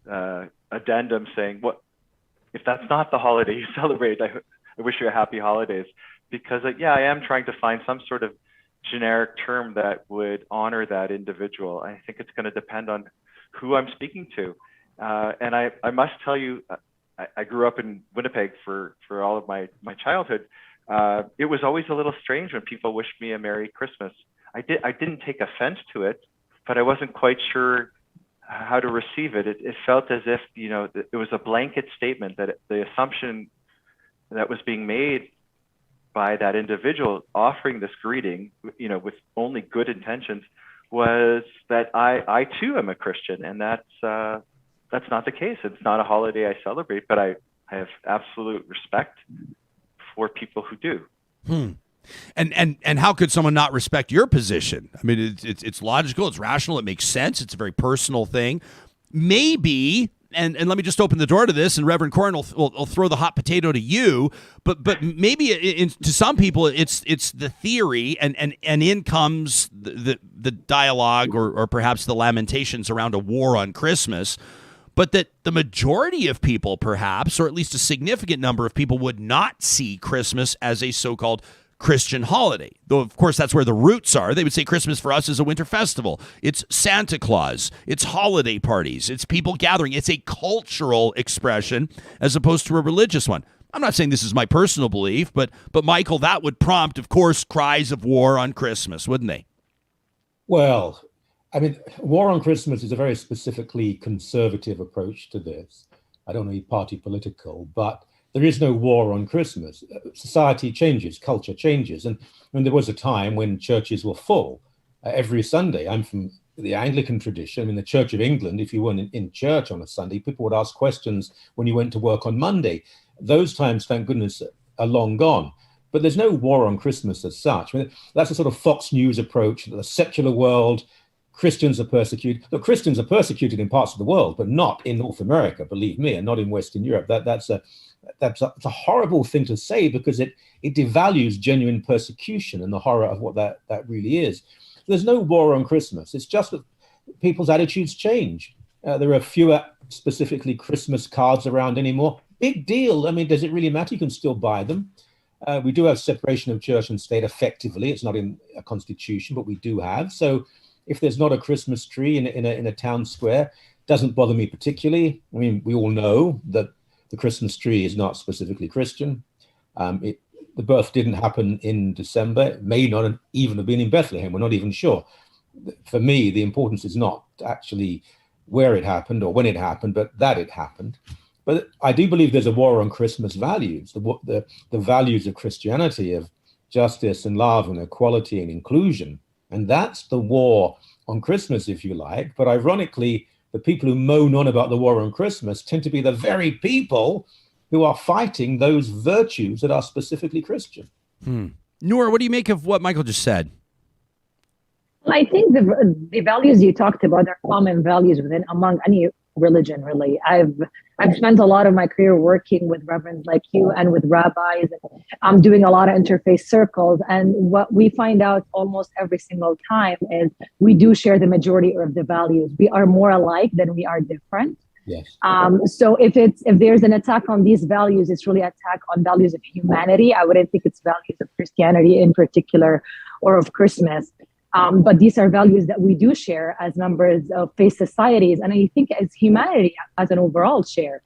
addendum saying, "What if that's not the holiday you celebrate? I wish you a happy holidays." Because I am trying to find some sort of generic term that would honor that individual. I think it's going to depend on who I'm speaking to. And I must tell you, I grew up in Winnipeg for all of my childhood. It was always a little strange when people wished me a Merry Christmas. I didn't take offense to it, but I wasn't quite sure how to receive it. It felt as if, it was a blanket statement, that the assumption that was being made by that individual offering this greeting, with only good intentions, was that I too am a Christian, and that's not the case. It's not a holiday I celebrate, but I have absolute respect for people who do. And how could someone not respect your position? I mean, it's logical, it's rational, it makes sense, it's a very personal thing. Maybe, and let me just open the door to this, and Reverend Coren will throw the hot potato to you, but maybe to some people it's the theory, and in comes the dialogue or perhaps the lamentations around a war on Christmas. But that the majority of people, perhaps, or at least a significant number of people, would not see Christmas as a so-called Christian holiday. Though, of course, that's where the roots are. They would say Christmas for us is a winter festival. It's Santa Claus. It's holiday parties. It's people gathering. It's a cultural expression as opposed to a religious one. I'm not saying this is my personal belief, but Michael, that would prompt, of course, cries of war on Christmas, wouldn't they? Well, I mean, war on Christmas is a very specifically conservative approach to this. I don't want to be party political, but there is no war on Christmas. Society changes, culture changes. And there was a time when churches were full every Sunday. I'm from the Anglican tradition. In the Church of England, if you weren't in church on a Sunday, people would ask questions when you went to work on Monday. Those times, thank goodness, are long gone. But there's no war on Christmas as such. I mean, that's a sort of Fox News approach. The secular world, Christians are persecuted. Look, Christians are persecuted in parts of the world, but not in North America, believe me, and not in Western Europe. That's a horrible thing to say, because it devalues genuine persecution and the horror of what that really is. There's no war on Christmas. It's just that people's attitudes change. There are fewer specifically Christmas cards around anymore. Big deal. I mean, does it really matter? You can still buy them. We do have separation of church and state effectively. It's not in a constitution, but we do have. So if there's not a Christmas tree in a town square, doesn't bother me particularly. I mean, we all know that the Christmas tree is not specifically Christian. The birth didn't happen in December. It may not even have been in Bethlehem. We're not even sure. For me, the importance is not actually where it happened or when it happened, but that it happened. But I do believe there's a war on Christmas values, the values of Christianity, of justice and love and equality and inclusion. And that's the war on Christmas, if you like. But ironically, the people who moan on about the war on Christmas tend to be the very people who are fighting those virtues that are specifically Christian. Noor, what do you make of what Michael just said? Well, I think the values you talked about are common values among any religion, really. I've spent a lot of my career working with reverends like you and with rabbis, and I'm doing a lot of interfaith circles. And what we find out almost every single time is we do share the majority of the values. We are more alike than we are different. Yes. So if there's an attack on these values, it's really an attack on values of humanity. I wouldn't think it's values of Christianity in particular or of Christmas. But these are values that we do share as members of faith societies, and I think as humanity as an overall share.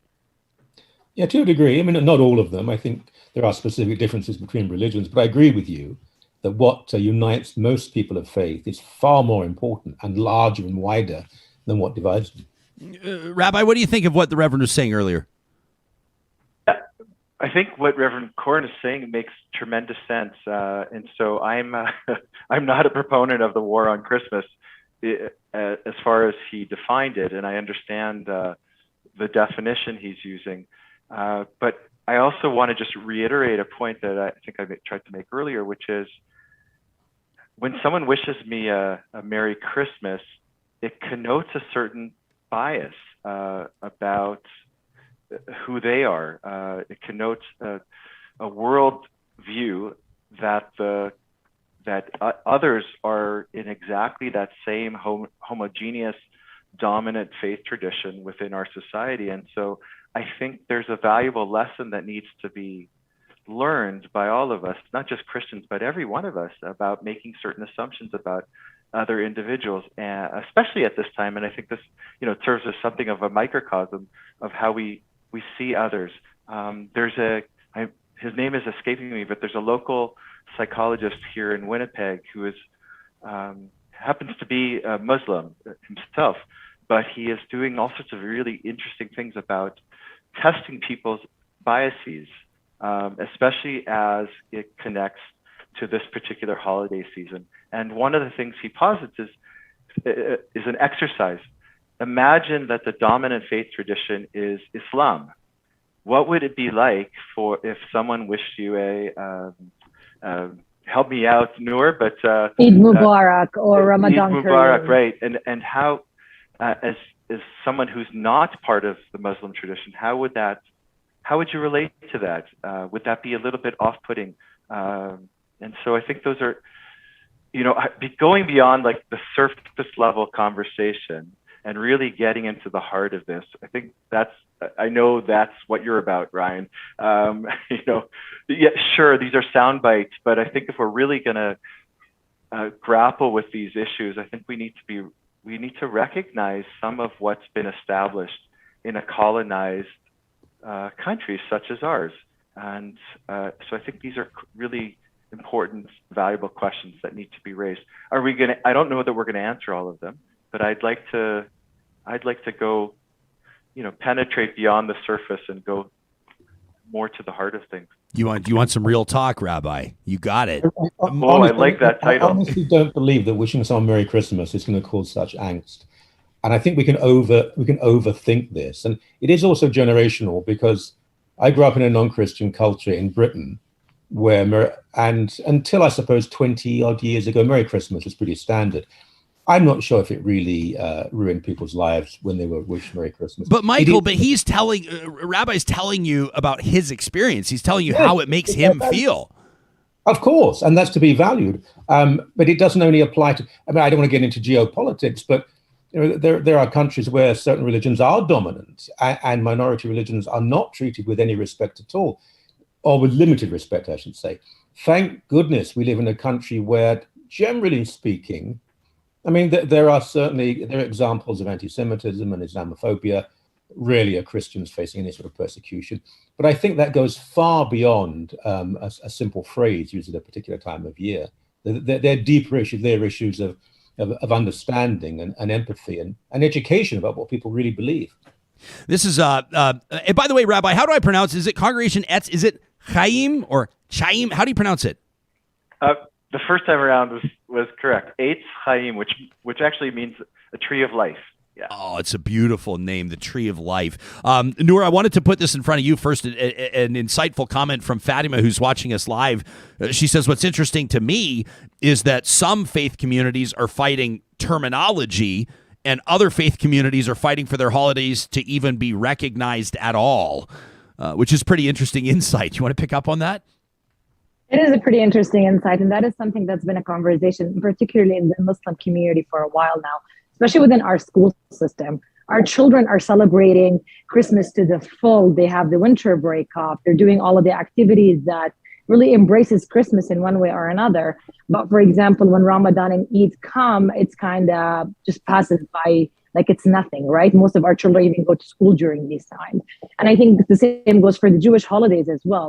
Yeah, to a degree. I mean, not all of them. I think there are specific differences between religions, but I agree with you that what unites most people of faith is far more important and larger and wider than what divides them. Rabbi, what do you think of what the Reverend was saying earlier? I think what Reverend Coren is saying makes tremendous sense, and so I'm not a proponent of the war on Christmas as far as he defined it, and I understand the definition he's using, but I also want to just reiterate a point that I think I tried to make earlier, which is when someone wishes me a Merry Christmas, it connotes a certain bias about who they are. It connotes a world view that others are in exactly that same homogeneous, dominant faith tradition within our society. And so I think there's a valuable lesson that needs to be learned by all of us, not just Christians, but every one of us, about making certain assumptions about other individuals, especially at this time. And I think this, serves as something of a microcosm of how we see others. His name is escaping me, but there's a local psychologist here in Winnipeg who happens to be a Muslim himself, but he is doing all sorts of really interesting things about testing people's biases, especially as it connects to this particular holiday season. And one of the things he posits is an exercise. Imagine that the dominant faith tradition is Islam. What would it be like if someone wished you help me out, Noor, but Eid Mubarak or Ramadan Eid Mubarak, right? And how, as someone who's not part of the Muslim tradition, how would you relate to that? Would that be a little bit off-putting? And so I think those are, going beyond like the surface level conversation and really getting into the heart of this. I think I know that's what you're about, Ryan. Yeah, sure, these are sound bites, but I think if we're really going to grapple with these issues, I think we need to recognize some of what's been established in a colonized country such as ours. And so I think these are really important, valuable questions that need to be raised. I don't know that we're going to answer all of them, but I'd like to go, penetrate beyond the surface and go more to the heart of things. You want some real talk, Rabbi? You got it. I like that title. I honestly don't believe that wishing someone Merry Christmas is going to cause such angst. And I think we can overthink this. And it is also generational, because I grew up in a non-Christian culture in Britain and until I suppose 20 odd years ago, Merry Christmas was pretty standard. I'm not sure if it really ruined people's lives when they were wished Merry Christmas. But Michael, he's telling, Rabbi's telling you about his experience. He's telling you how it makes him feel. Of course, and that's to be valued. But it doesn't only apply to, I don't want to get into geopolitics, but there are countries where certain religions are dominant and minority religions are not treated with any respect at all, or with limited respect, I should say. Thank goodness we live in a country where, generally speaking, there are examples of anti-Semitism and Islamophobia. Rarely are Christians facing any sort of persecution. But I think that goes far beyond a simple phrase used at a particular time of year. They're deeper issues. They're issues of understanding and empathy and education about what people really believe. This is, and by the way, Rabbi, how do I pronounce it? Is it Congregation Etz? Is it Chayim or Chayim? How do you pronounce it? The first time around was correct. Eitz Chayim, which actually means a tree of life. Yeah. Oh, it's a beautiful name, the Tree of Life. Noor, I wanted to put this in front of you first, an insightful comment from Fatima, who's watching us live. She says, what's interesting to me is that some faith communities are fighting terminology and other faith communities are fighting for their holidays to even be recognized at all, which is pretty interesting insight. You want to pick up on that? It is a pretty interesting insight, and that is something that's been a conversation, particularly in the Muslim community for a while now, especially within our school system. Our children are celebrating Christmas to the full. They have the winter break off. They're doing all of the activities that really embraces Christmas in one way or another. But for example, when Ramadan and Eid come, it's kind of just passes by like it's nothing, right? Most of our children even go to school during these times. And I think the same goes for the Jewish holidays as well.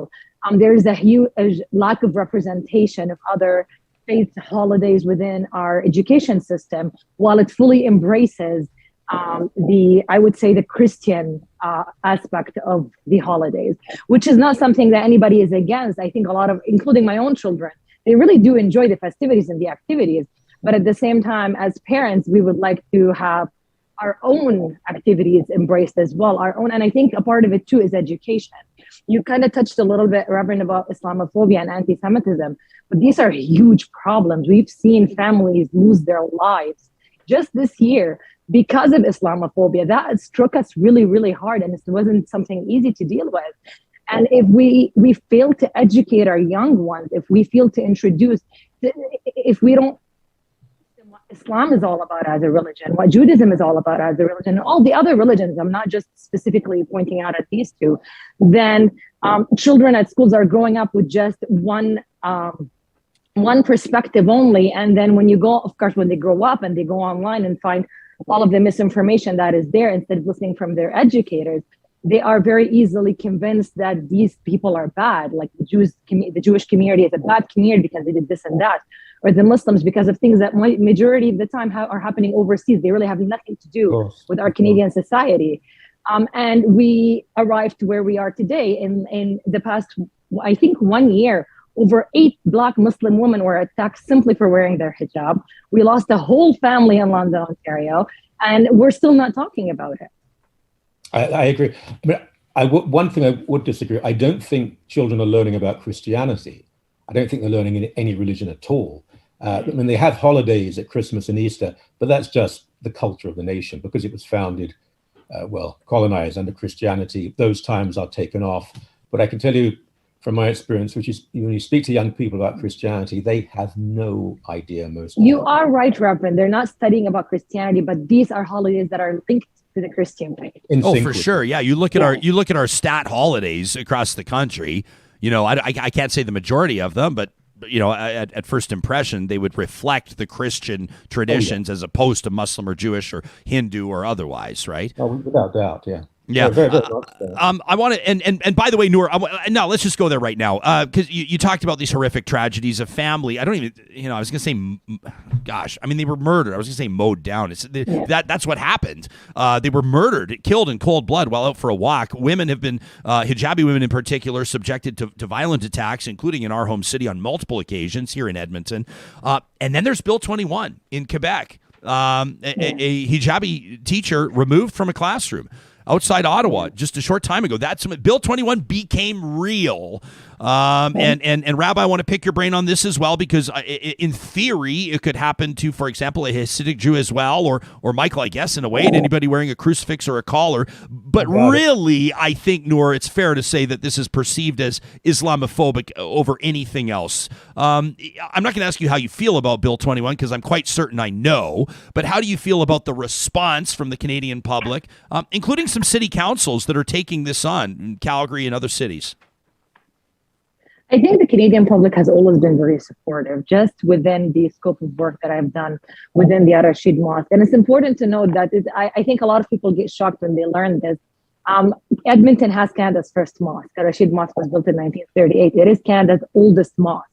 There's a huge lack of representation of other faith holidays within our education system, while it fully embraces I would say the Christian aspect of the holidays, which is not something that anybody is against. I think a lot of, including my own children, they really do enjoy the festivities and the activities. But at the same time, as parents, we would like to have our own activities embraced as well, our own. And I think a part of it too is education. You kind of touched a little bit, Reverend, about Islamophobia and anti-Semitism, but these are huge problems. We've seen families lose their lives just this year because of Islamophobia. That struck us really, really hard, and it wasn't something easy to deal with. And if we fail to educate our young ones, if we fail to introduce, if we don't, what Islam is all about as a religion, what Judaism is all about as a religion, and all the other religions, I'm not just specifically pointing out at these two, then children at schools are growing up with just one perspective only. And then when you go, of course, when they grow up and they go online and find all of the misinformation that is there, instead of listening from their educators, they are very easily convinced that these people are bad, like the Jewish community is a bad community because they did this and that, or the Muslims because of things that majority of the time are happening overseas. They really have nothing to do with our Canadian society. And we arrived to where we are today. In the past, I think 1 year, over 8 Black Muslim women were attacked simply for wearing their hijab. We lost a whole family in London, Ontario, and we're still not talking about it. I agree. One thing I would disagree. I don't think children are learning about Christianity. I don't think they're learning any religion at all. They have holidays at Christmas and Easter, but that's just the culture of the nation because it was founded, colonized under Christianity. Those times are taken off. But I can tell you from my experience, which is when you speak to young people about Christianity, they have no idea most of You are right, Reverend. They're not studying about Christianity, but these are holidays that are linked to the Christian faith. For sure. Yeah. You look at our stat holidays across the country. I can't say the majority of them, but at first impression, they would reflect the Christian traditions as opposed to Muslim or Jewish or Hindu or otherwise, right? Oh, without doubt, yeah. Yeah. I want to, and by the way, Noor, no, let's just go there right now. Because you talked about these horrific tragedies of family. I don't even, I was going to say, gosh, I mean, they were murdered. I was going to say mowed down. That's what happened. They were murdered, killed in cold blood while out for a walk. Women have been, hijabi women in particular, subjected to violent attacks, including in our home city on multiple occasions here in Edmonton. And then there's Bill 21 in Quebec. A hijabi teacher removed from a classroom outside Ottawa just a short time ago. Bill 21 became real. And Rabbi, I want to pick your brain on this as well, because in theory, it could happen to, for example, a Hasidic Jew as well, or Michael, I guess, in a way, to anybody wearing a crucifix or a collar. But really, I think, Noor, it's fair to say that this is perceived as Islamophobic over anything else. I'm not going to ask you how you feel about Bill 21, because I'm quite certain I know, but how do you feel about the response from the Canadian public, including some city councils that are taking this on in Calgary and other cities? I think the Canadian public has always been very supportive, just within the scope of work that I've done within the Rashid Mosque. And it's important to note that I think a lot of people get shocked when they learn this. Edmonton has Canada's first mosque. The Rashid Mosque was built in 1938. It is Canada's oldest mosque.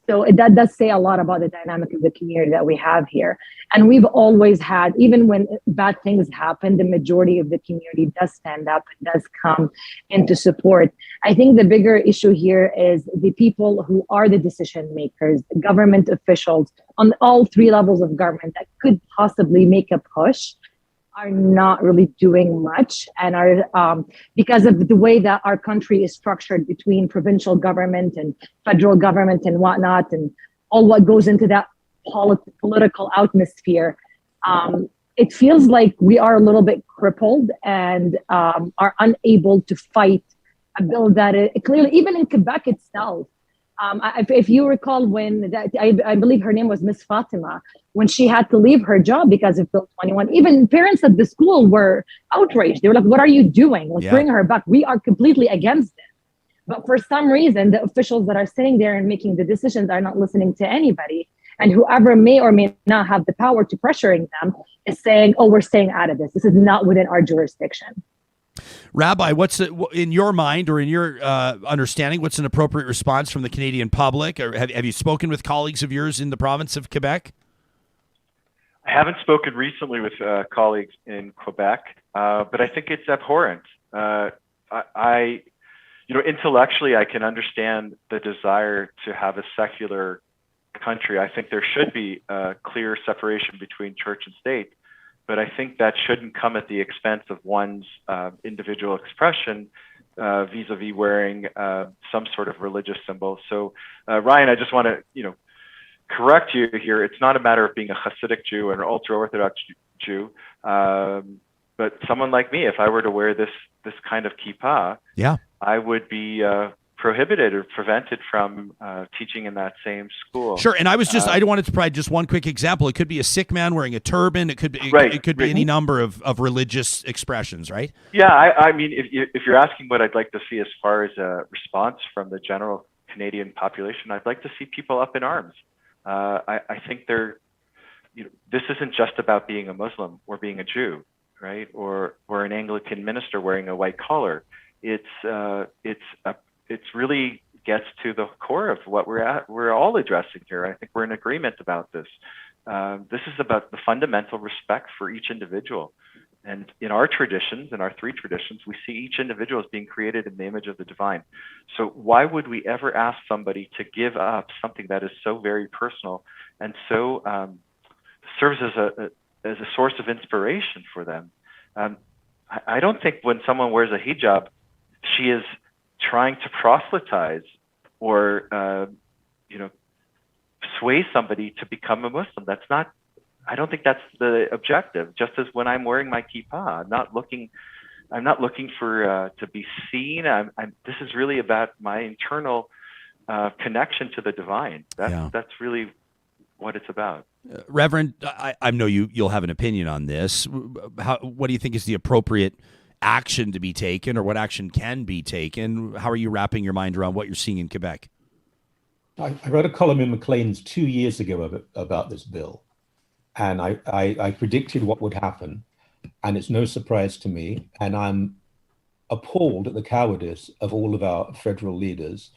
So that does say a lot about the dynamic of the community that we have here. And we've always had, even when bad things happen, the majority of the community does stand up and does come into support. I think the bigger issue here is the people who are the decision makers, government officials on all 3 levels of government that could possibly make a push, are not really doing much, and are because of the way that our country is structured between provincial government and federal government and whatnot, and all what goes into that political atmosphere. It feels like we are a little bit crippled and are unable to fight a bill that clearly, even in Quebec itself. If you recall, when I believe her name was Miss Fatima, when she had to leave her job because of Bill 21, even parents at the school were outraged. They were like, "What are you doing? Let's bring her back. We are completely against it." But for some reason, the officials that are sitting there and making the decisions are not listening to anybody. And whoever may or may not have the power to pressuring them is saying, oh, we're staying out of this. This is not within our jurisdiction. Rabbi, in your mind or in your understanding, what's an appropriate response from the Canadian public? Or have you spoken with colleagues of yours in the province of Quebec? I haven't spoken recently with colleagues in Quebec, but I think it's abhorrent. Intellectually, I can understand the desire to have a secular country. I think there should be a clear separation between church and state, but I think that shouldn't come at the expense of one's individual expression vis-a-vis wearing some sort of religious symbol. So, Ryan, I just want to, correct you here. It's not a matter of being a Hasidic Jew or an ultra-Orthodox Jew, but someone like me, if I were to wear this kind of kippah, I would be prohibited or prevented from teaching in that same school. Sure, and I wanted to provide just one quick example. It could be a Sikh man wearing a turban. It could be any number of religious expressions, right? Yeah, I mean, if you're asking what I'd like to see as far as a response from the general Canadian population, I'd like to see people up in arms. I think this isn't just about being a Muslim or being a Jew, right? Or an Anglican minister wearing a white collar. It's really gets to the core of what we're all addressing here. I think we're in agreement about this. This is about the fundamental respect for each individual. And in our traditions, in our three traditions, we see each individual as being created in the image of the divine. So why would we ever ask somebody to give up something that is so very personal and so serves as a source of inspiration for them? I don't think when someone wears a hijab, she is trying to proselytize or sway somebody to become a Muslim. I don't think that's the objective. Just as when I'm wearing my kippah, I'm not looking for to be seen. This is really about my internal connection to the divine. That's really what it's about. Reverend, I know you'll have an opinion on this. What do you think is the appropriate action to be taken, or what action can be taken? How are you wrapping your mind around what you're seeing in Quebec? I wrote a column in Maclean's 2 years ago about this bill, and I predicted what would happen, and it's no surprise to me, and I'm appalled at the cowardice of all of our federal leaders.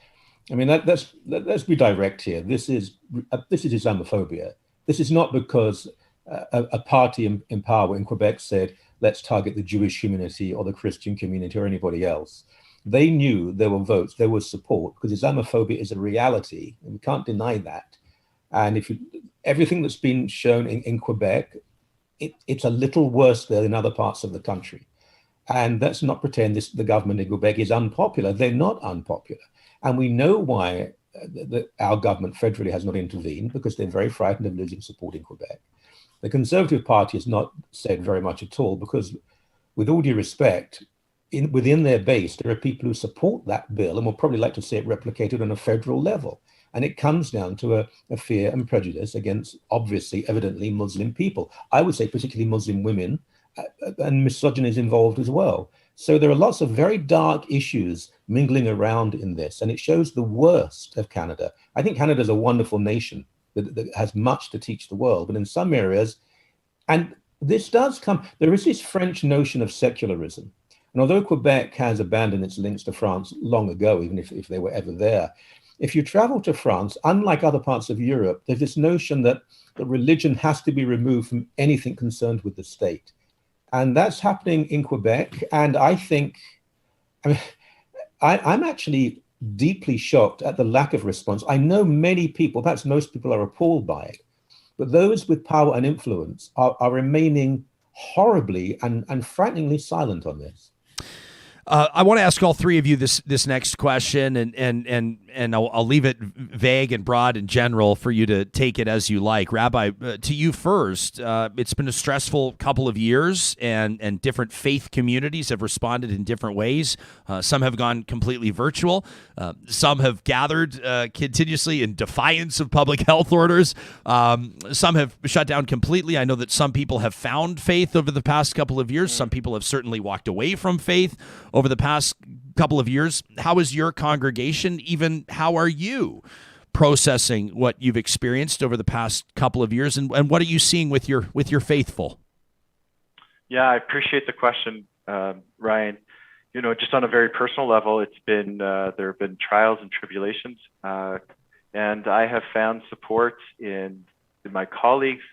I mean, let's be direct here. This is Islamophobia. This is not because a party in power in Quebec said, let's target the Jewish community or the Christian community or anybody else. They knew there were votes, there was support, because Islamophobia is a reality, and we can't deny that. And everything that's been shown in Quebec, it's a little worse there than other parts of the country. And let's not pretend the government in Quebec is unpopular. They're not unpopular. And we know why our government federally has not intervened, because they're very frightened of losing support in Quebec. The Conservative Party has not said very much at all, because with all due respect, within their base, there are people who support that bill and will probably like to see it replicated on a federal level. And it comes down to a fear and prejudice against, obviously, evidently Muslim people. I would say particularly Muslim women, and misogyny is involved as well. So there are lots of very dark issues mingling around in this, and it shows the worst of Canada. I think Canada is a wonderful nation that has much to teach the world, but in some areas, and this does come, there is this French notion of secularism. And although Quebec has abandoned its links to France long ago, even if they were ever there, if you travel to France, unlike other parts of Europe, there's this notion that religion has to be removed from anything concerned with the state. And that's happening in Quebec. And I think, I'm actually deeply shocked at the lack of response. I know many people, perhaps most people, are appalled by it, but those with power and influence are remaining horribly and frighteningly silent on this. I want to ask all three of you this next question, and I'll leave it vague and broad and general for you to take it as you like. Rabbi, to you first. It's been a stressful couple of years, and different faith communities have responded in different ways. Some have gone completely virtual. Some have gathered continuously in defiance of public health orders. Some have shut down completely. I know that some people have found faith over the past couple of years. Some people have certainly walked away from faith over the past couple of years. How is your congregation? Even how are you processing what you've experienced over the past couple of years, and what are you seeing with your faithful? Yeah, I appreciate the question, Ryan. You know, just on a very personal level, it's been there have been trials and tribulations, and I have found support in my colleagues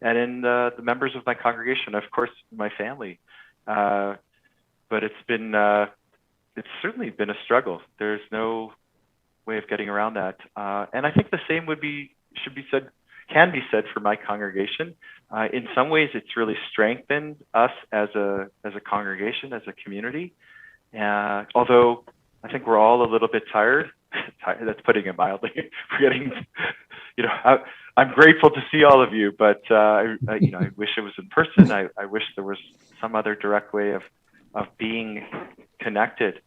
and in the members of my congregation, of course, my family. But it's certainly been a struggle. There's no way of getting around that, and I think the same can be said for my congregation. In some ways, it's really strengthened us as a congregation, as a community. Although I think we're all a little bit tired. That's putting it mildly. We're getting, I'm grateful to see all of you, but I wish it was in person. I wish there was some other direct way of being connected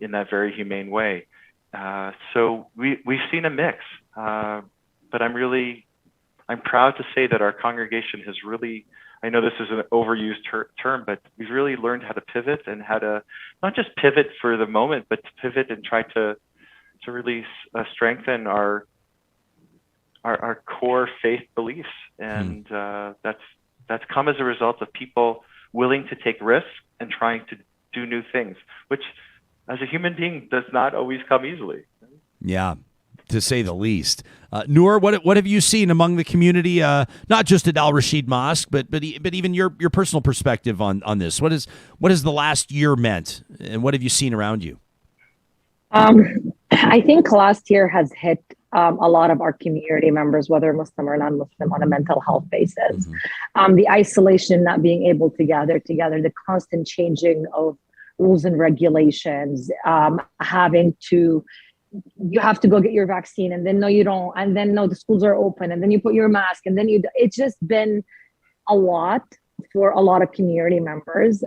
in that very humane way. So we've seen a mix, but I'm proud to say that our congregation has really, I know this is an overused term, but we've really learned how to pivot and how to not just pivot for the moment, but to pivot and try to really strengthen our core faith beliefs. And that's come as a result of people willing to take risks and trying to do new things, which as a human being does not always come easily. Yeah, to say the least. Noor, what have you seen among the community, not just at Al-Rashid Mosque, but even your personal perspective on this? What has the last year meant, and what have you seen around you? I think last year has hit a lot of our community members, whether Muslim or non-Muslim, on a mental health basis. Mm-hmm. The isolation, not being able to gather together, the constant changing of rules and regulations, you have to go get your vaccine, and then no, you don't, and then no, the schools are open, and then you put your mask, and then it's just been a lot for a lot of community members.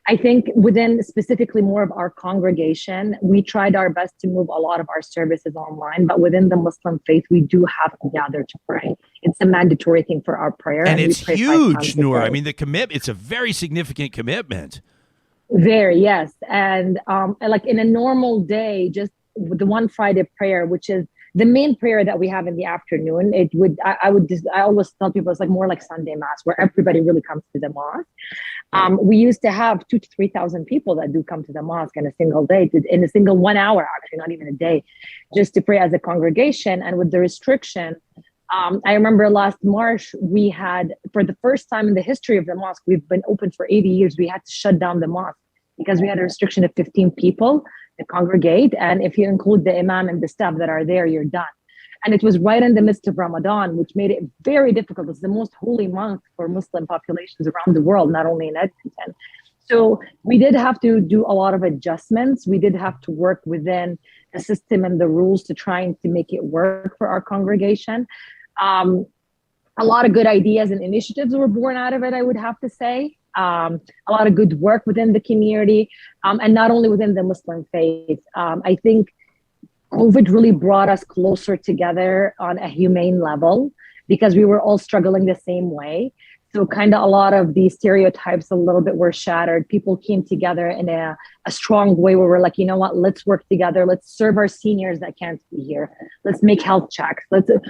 I think within specifically more of our congregation, we tried our best to move a lot of our services online, but within the Muslim faith, we do have to gather to pray. It's a mandatory thing for our prayer. And it's huge, Noor. I mean, it's a very significant commitment. Very, yes. And like in a normal day, just the one Friday prayer, which is the main prayer that we have in the afternoon, I always tell people it's like more like Sunday Mass, where everybody really comes to the mosque. We used to have 2,000 to 3,000 people that do come to the mosque in a single day, in a single 1 hour, actually, not even a day, just to pray as a congregation. And with the restriction, I remember last March, we had, for the first time in the history of the mosque, we've been open for 80 years, we had to shut down the mosque because we had a restriction of 15 people to congregate. And if you include the imam and the staff that are there, you're done. And it was right in the midst of Ramadan, which made it very difficult. It's the most holy month for Muslim populations around the world, not only in Edmonton. So we did have to do a lot of adjustments. We did have to work within the system and the rules to trying to make it work for our congregation. A lot of good ideas and initiatives were born out of it, I would have to say. A lot of good work within the community, and not only within the Muslim faith. I think COVID really brought us closer together on a humane level because we were all struggling the same way. So kind of a lot of these stereotypes a little bit were shattered. People came together in a strong way where we're like, you know what, let's work together. Let's serve our seniors that can't be here. Let's make health checks.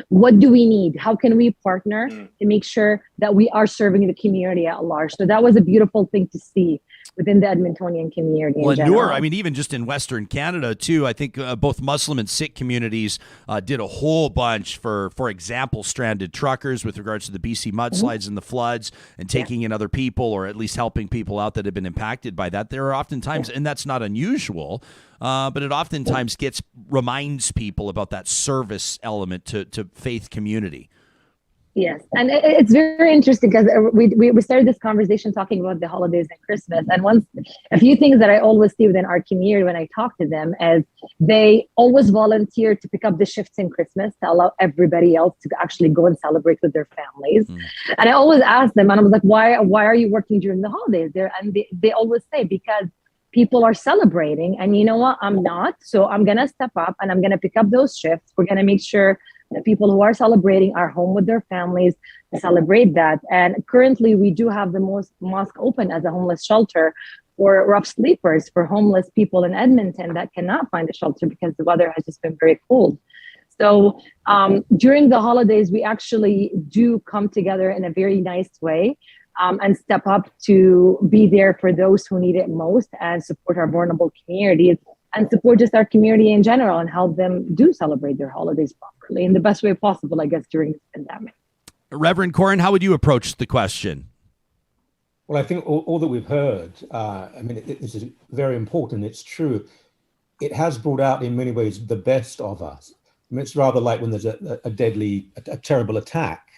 What do we need? How can we partner to make sure that we are serving the community at large? So that was a beautiful thing to see within the Edmontonian community. Well, Noor, I mean, even just in Western Canada, too, I think both Muslim and Sikh communities did a whole bunch for example, stranded truckers with regards to the BC mudslides and the floods and taking in other people or at least helping people out that have been impacted by that. There are oftentimes, and that's not unusual, but it oftentimes reminds people about that service element to faith community. Yes, and it's very interesting because we started this conversation talking about the holidays and Christmas. And a few things that I always see within our community when I talk to them is they always volunteer to pick up the shifts in Christmas to allow everybody else to actually go and celebrate with their families. And I always ask them, and I was like, why are you working during the holidays? And they always say, because people are celebrating, and you know what, I'm not. So I'm going to step up and I'm going to pick up those shifts. We're going to make sure the people who are celebrating are home with their families to celebrate that. And currently we do have the mosque open as a homeless shelter for rough sleepers, for homeless people in Edmonton that cannot find a shelter because the weather has just been very cold. So during the holidays, we actually do come together in a very nice way. and step up to be there for those who need it most and support our vulnerable communities and support just our community in general and help them do celebrate their holidays properly in the best way possible, I guess, during this pandemic. Reverend Coren, how would you approach the question? Well, I think all that we've heard, this is very important. It's true. It has brought out in many ways the best of us. I mean, it's rather like when there's a terrible attack.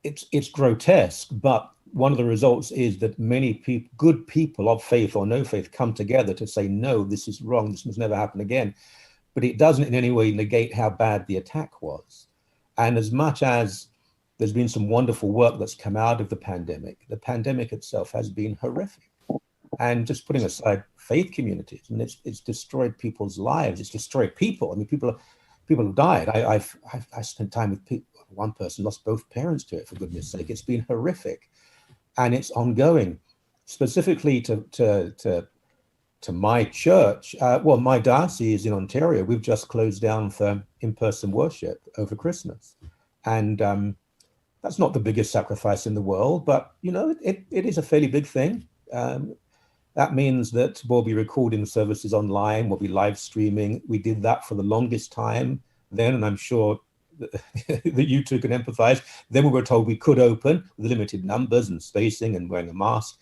It's grotesque, but one of the results is that many people, good people of faith or no faith, come together to say, no, this is wrong. This must never happen again. But it doesn't in any way negate how bad the attack was. And as much as there's been some wonderful work that's come out of the pandemic itself has been horrific. And just putting aside faith communities, I mean, it's destroyed people's lives. It's destroyed people. I mean, people have died. I spent time with people. One person lost both parents to it, for goodness sake. It's been horrific. And it's ongoing. Specifically to my church, my diocese in Ontario, we've just closed down for in-person worship over Christmas. And that's not the biggest sacrifice in the world, but it is a fairly big thing. That means that we'll be recording services online, we'll be live streaming. We did that for the longest time then, and I'm sure that you two can empathize. Then we were told we could open with limited numbers and spacing and wearing a mask.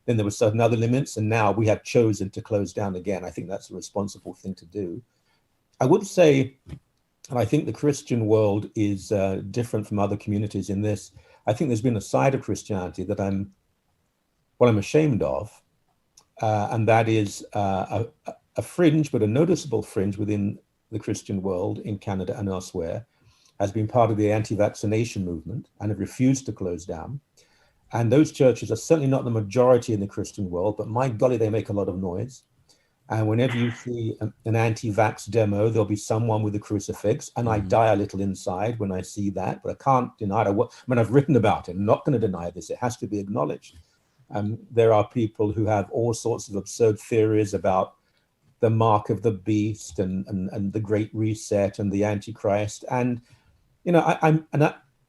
Then there were certain other limits, and now we have chosen to close down again. I think that's a responsible thing to do. I would say, and I think the Christian world is different from other communities in this. I think there's been a side of Christianity that I'm ashamed of, and that is a fringe, but a noticeable fringe within the Christian world in Canada and elsewhere, has been part of the anti-vaccination movement and have refused to close down. And those churches are certainly not the majority in the Christian world, but my golly, they make a lot of noise. And whenever you see an anti-vax demo, there'll be someone with a crucifix, and I die a little inside when I see that, but I can't deny it. I've written about it. I'm not going to deny this. It has to be acknowledged. There are people who have all sorts of absurd theories about the mark of the beast and the Great Reset and the Antichrist. And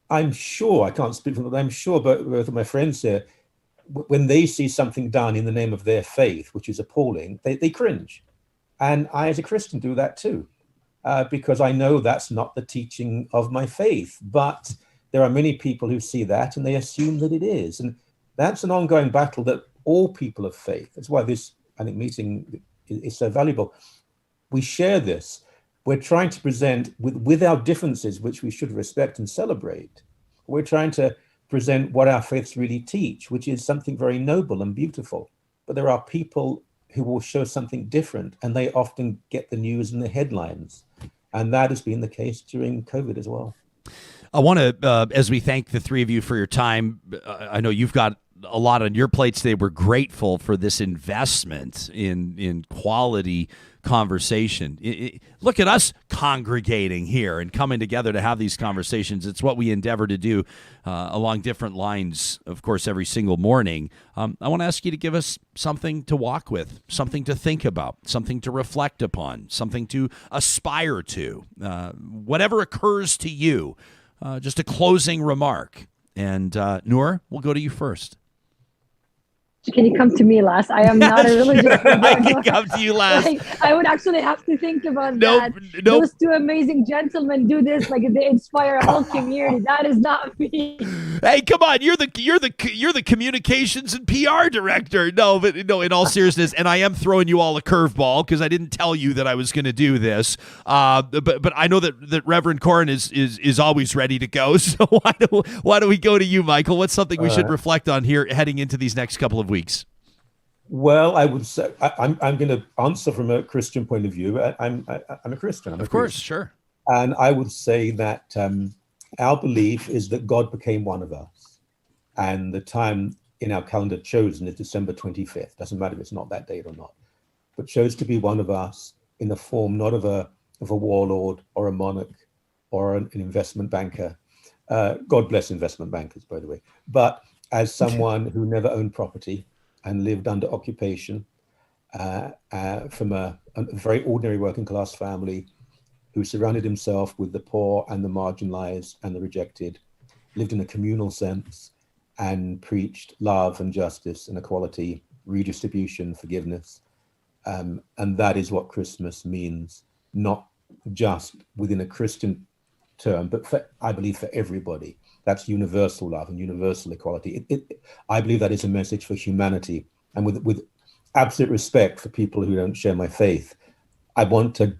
I'm sure, I can't speak for them, but I'm sure both of my friends here, when they see something done in the name of their faith, which is appalling, they cringe. And I, as a Christian, do that too, because I know that's not the teaching of my faith. But there are many people who see that and they assume that it is. And that's an ongoing battle that all people of faith, that's why this, I think, meeting is so valuable. We share this. We're trying to present with our differences, which we should respect and celebrate. We're trying to present what our faiths really teach, which is something very noble and beautiful. But there are people who will show something different, and they often get the news and the headlines. And that has been the case during COVID as well. I want to, as we thank the three of you for your time, I know you've got a lot on your plate today. We're grateful for this investment in quality conversation. Look at us congregating here and coming together to have these conversations. It's what we endeavor to do along different lines, of course, every single morning. I want to ask you to give us something to walk with, something to think about, something to reflect upon, something to aspire to, whatever occurs to you. Just a closing remark. And Noor, we'll go to you first. Can you come to me last? I am not a religious person. I can come to you last. I would actually have to think about that. Those two amazing gentlemen do this, like they inspire a whole community. That is not me. Hey, come on! You're the communications and PR director. No, but no. In all seriousness, and I am throwing you all a curveball because I didn't tell you that I was going to do this. But I know that Reverend Coren is always ready to go. So why don't we go to you, Michael? What's something we should reflect on here heading into these next couple of weeks? Well, I would say I'm going to answer from a Christian point of view. I'm a Christian. Of course, sure. And I would say that our belief is that God became one of us, and the time in our calendar chosen is December 25th. Doesn't matter if it's not that date or not, but chose to be one of us in the form not of a warlord or a monarch or an investment banker. God bless investment bankers, by the way. But as someone who never owned property and lived under occupation from a very ordinary working class family, who surrounded himself with the poor and the marginalized and the rejected, lived in a communal sense, and preached love and justice and equality, redistribution, forgiveness. And that is what Christmas means, not just within a Christian term, but I believe for everybody. That's universal love and universal equality. I believe that is a message for humanity. And with absolute respect for people who don't share my faith, I want to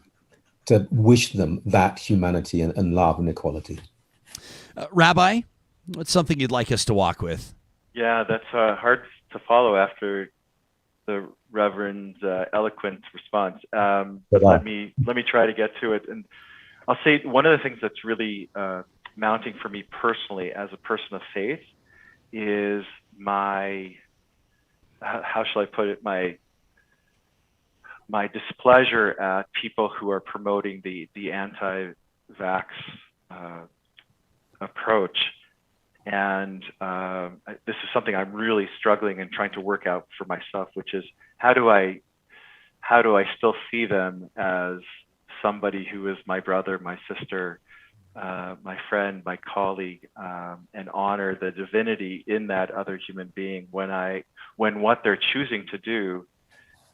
wish them that humanity and love and equality. Rabbi, what's something you'd like us to walk with? Yeah, that's hard to follow after the Reverend's eloquent response. Let me try to get to it. And I'll say one of the things that's really mounting for me personally as a person of faith is my, how shall I put it, my displeasure at people who are promoting the anti-vax approach. And this is something I'm really struggling and trying to work out for myself, which is how do I still see them as somebody who is my brother, my sister, my friend, my colleague, and honor the divinity in that other human being when what they're choosing to do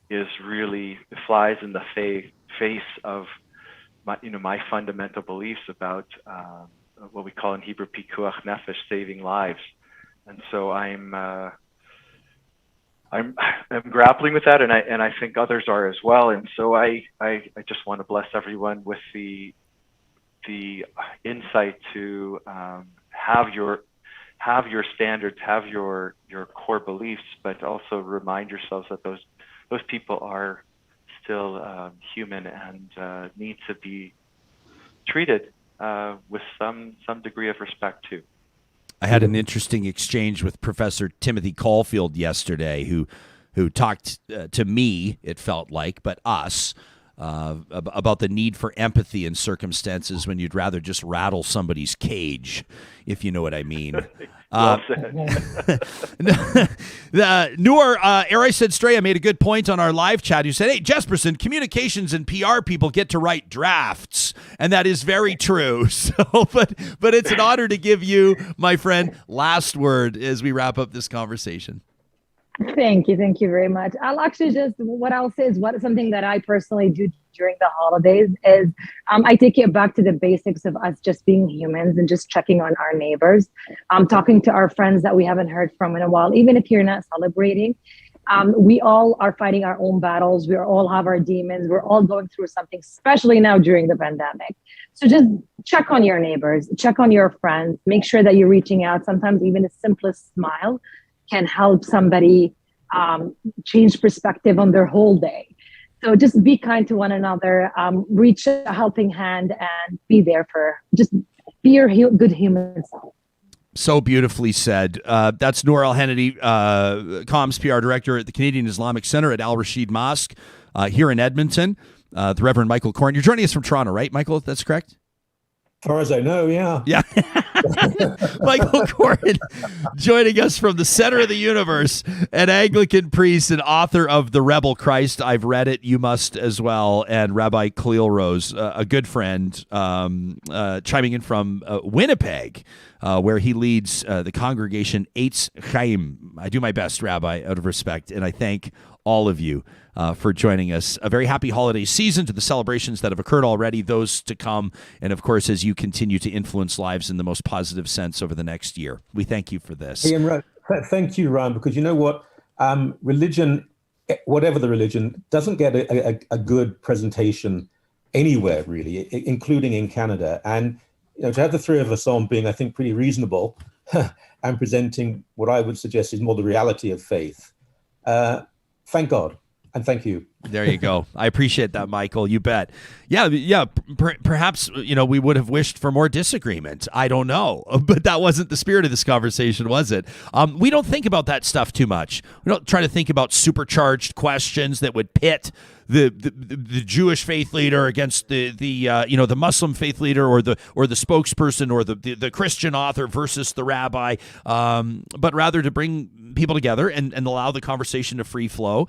is really flies in the face of my fundamental beliefs about what we call in Hebrew pikuach nefesh, saving lives. And so I'm grappling with that, and I think others are as well. And so I just want to bless everyone with the insight to have your standards, have your core beliefs, but also remind yourselves that those people are still human and need to be treated with some degree of respect too. I had an interesting exchange with Professor Timothy Caulfield yesterday, who talked to me, it felt like, but us, about the need for empathy in circumstances when you'd rather just rattle somebody's cage, if you know what I mean. Noor, Eri said Straya made a good point on our live chat. You said, hey, Jesperson, communications and PR people get to write drafts. And that is very true. So, but it's an honor to give you, my friend, last word as we wrap up this conversation. Thank you very much. What I'll say is something that I personally do during the holidays is I take it back to the basics of us just being humans and just checking on our neighbors, talking to our friends that we haven't heard from in a while, even if you're not celebrating. We all are fighting our own battles. We all have our demons. We're all going through something, especially now during the pandemic. So just check on your neighbors, check on your friends, make sure that you're reaching out. Sometimes even the simplest smile can help somebody change perspective on their whole day. So just be kind to one another, reach a helping hand, and be there just be your good human self. So beautifully said. That's Noor Al-henedy, Comms PR Director at the Canadian Islamic Center at Al-Rashid Mosque here in Edmonton. The Reverend Michael Coren. You're joining us from Toronto, right, Michael? That's correct? As far as I know, yeah. Yeah. Michael Coren joining us from the center of the universe, an Anglican priest and author of The Rebel Christ. I've read it. You must as well. And Rabbi Kliel Rose, a good friend, chiming in from Winnipeg, where he leads the congregation Eitz Chayim. I do my best, Rabbi, out of respect, and I thank all of you for joining us. A very happy holiday season to the celebrations that have occurred already, those to come, and of course, as you continue to influence lives in the most positive sense over the next year. We thank you for this. Hey, and thank you, Ron, because you know what? Religion, whatever the religion, doesn't get a good presentation anywhere, really, including in Canada. And to have the three of us on being, I think, pretty reasonable and presenting what I would suggest is more the reality of faith. Thank God. And thank you. There you go. I appreciate that, Michael. You bet. Yeah. Perhaps, we would have wished for more disagreement. I don't know. But that wasn't the spirit of this conversation, was it? We don't think about that stuff too much. We don't try to think about supercharged questions that would pit the Jewish faith leader against the Muslim faith leader or the spokesperson or the Christian author versus the rabbi, but rather to bring people together and allow the conversation to free flow.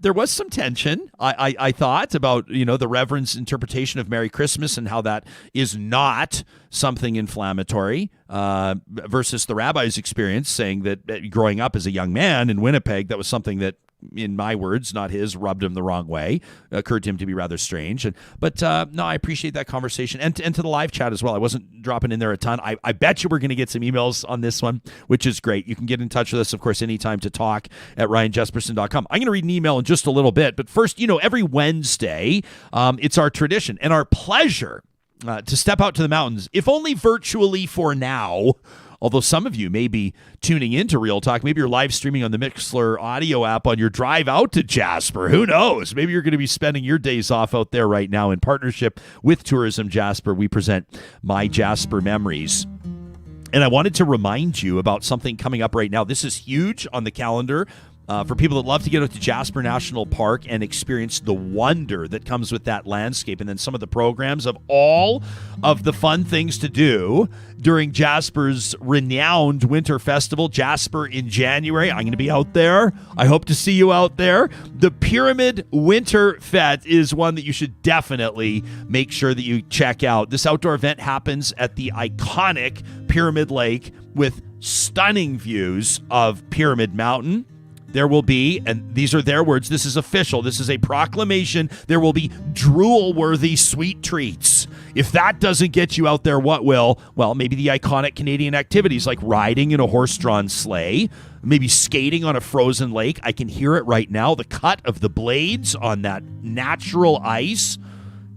There was some tension, I thought, about, the Reverend's interpretation of Merry Christmas and how that is not something inflammatory versus the rabbi's experience, saying that growing up as a young man in Winnipeg, that was something that, in my words, not his, rubbed him the wrong way, occurred to him to be rather strange. But no, I appreciate that conversation. And to the live chat as well. I wasn't dropping in there a ton. I bet you we're going to get some emails on this one, which is great. You can get in touch with us, of course, anytime to talk at ryanjesperson.com. I'm going to read an email in just a little bit. But first, every Wednesday, it's our tradition and our pleasure to step out to the mountains, if only virtually for now. Although some of you may be tuning into Real Talk. Maybe you're live streaming on the Mixlr audio app on your drive out to Jasper. Who knows? Maybe you're going to be spending your days off out there right now. In partnership with Tourism Jasper, we present MyJasper Memories. And I wanted to remind you about something coming up right now. This is huge on the calendar. For people that love to get out to Jasper National Park and experience the wonder that comes with that landscape, and then some of the programs of all of the fun things to do during Jasper's renowned winter festival, Jasper in January. I'm going to be out there. I hope to see you out there. The Pyramid Winter Fete is one that you should definitely make sure that you check out. This outdoor event happens at the iconic Pyramid Lake with stunning views of Pyramid Mountain. There will be, and these are their words, this is official, this is a proclamation, there will be drool-worthy sweet treats. If that doesn't get you out there, what will? Well, maybe the iconic Canadian activities like riding in a horse-drawn sleigh, maybe skating on a frozen lake. I can hear it right now, the cut of the blades on that natural ice.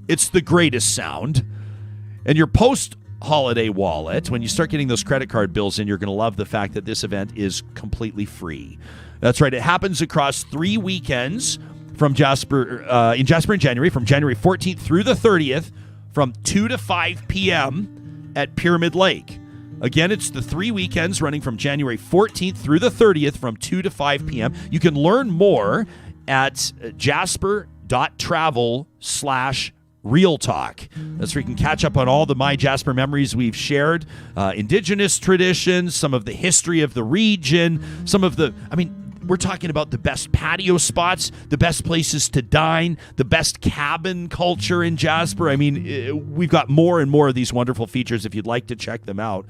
It's the greatest sound. And your post-holiday wallet, when you start getting those credit card bills in, you're going to love the fact that this event is completely free. That's right. It happens across 3 weekends from Jasper in January, from January 14th through the 30th, from 2 to 5 p.m. at Pyramid Lake. Again, it's the 3 weekends running from January 14th through the 30th from 2 to 5 p.m. You can learn more at jasper.travel/Real Talk. That's where you can catch up on all the MyJasper memories we've shared, Indigenous traditions, some of the history of the region, we're talking about the best patio spots, the best places to dine, the best cabin culture in Jasper. We've got more and more of these wonderful features if you'd like to check them out.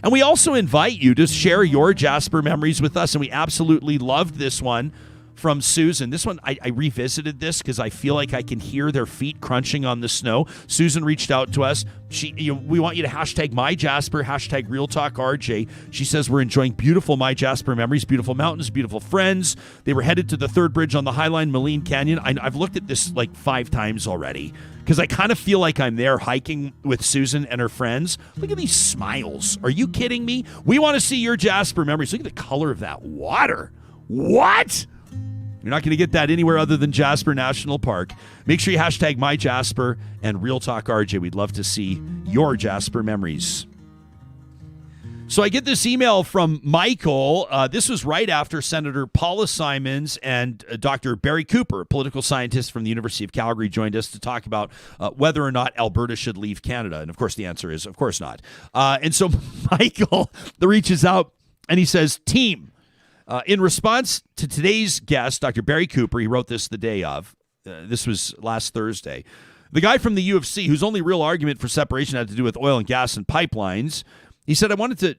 And we also invite you to share your Jasper memories with us, and we absolutely loved this one from Susan. This one, I revisited this because I feel like I can hear their feet crunching on the snow. Susan reached out to us. We want you to hashtag MyJasper, hashtag RealTalkRJ. She says we're enjoying beautiful MyJasper memories, beautiful mountains, beautiful friends. They were headed to the third bridge on the Highline, Moline Canyon. I've looked at this like 5 times already because I kind of feel like I'm there hiking with Susan and her friends. Look at these smiles. Are you kidding me? We want to see your Jasper memories. Look at the color of that water. What? You're not going to get that anywhere other than Jasper National Park. Make sure you hashtag MyJasper and Real Talk RJ. We'd love to see your Jasper memories. So I get this email from Michael. This was right after Senator Paula Simons and Dr. Barry Cooper, a political scientist from the University of Calgary, joined us to talk about whether or not Alberta should leave Canada. And of course, the answer is, of course not. And so Michael reaches out and he says, team, in response to today's guest, Dr. Barry Cooper, he wrote this the day of. This was last Thursday. The guy from the U of C, whose only real argument for separation had to do with oil and gas and pipelines, he said, I wanted to,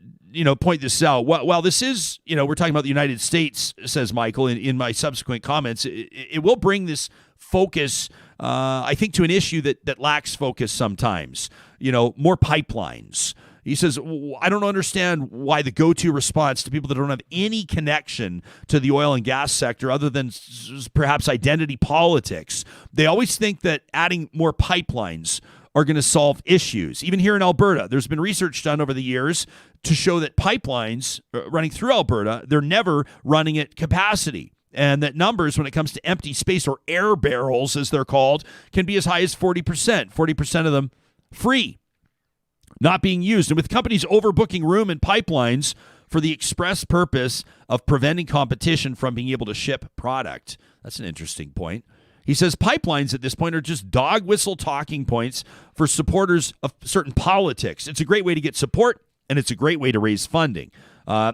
point this out. While this is, we're talking about the United States, says Michael, in my subsequent comments, it will bring this focus, I think, to an issue that lacks focus sometimes. More pipelines. He says, I don't understand why the go-to response to people that don't have any connection to the oil and gas sector other than perhaps identity politics. They always think that adding more pipelines are going to solve issues. Even here in Alberta, there's been research done over the years to show that pipelines running through Alberta, they're never running at capacity. And that numbers, when it comes to empty space or air barrels, as they're called, can be as high as 40%. 40% of them free, not being used. And with companies overbooking room in pipelines for the express purpose of preventing competition from being able to ship product. That's an interesting point. He says pipelines at this point are just dog whistle talking points for supporters of certain politics. It's a great way to get support, and it's a great way to raise funding.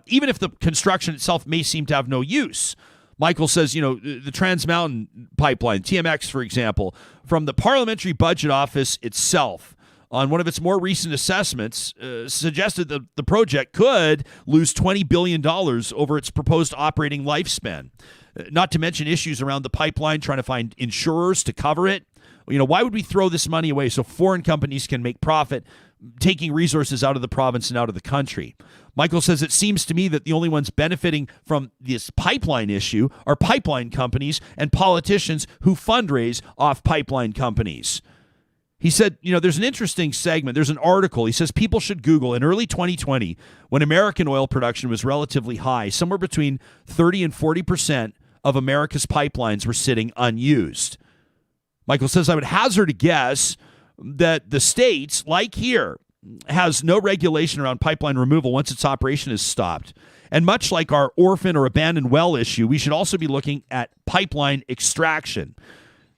even if the construction itself may seem to have no use. Michael says, the Trans Mountain Pipeline, TMX, for example, from the Parliamentary Budget Office itself, on one of its more recent assessments, suggested that the project could lose $20 billion over its proposed operating lifespan. Not to mention issues around the pipeline, trying to find insurers to cover it. Why would we throw this money away so foreign companies can make profit, taking resources out of the province and out of the country? Michael says it seems to me that the only ones benefiting from this pipeline issue are pipeline companies and politicians who fundraise off pipeline companies. He said, there's an interesting segment. There's an article. He says people should Google in early 2020, when American oil production was relatively high, somewhere between 30 and 40% of America's pipelines were sitting unused. Michael says, I would hazard a guess that the States, like here, has no regulation around pipeline removal once its operation is stopped. And much like our orphan or abandoned well issue, we should also be looking at pipeline extraction.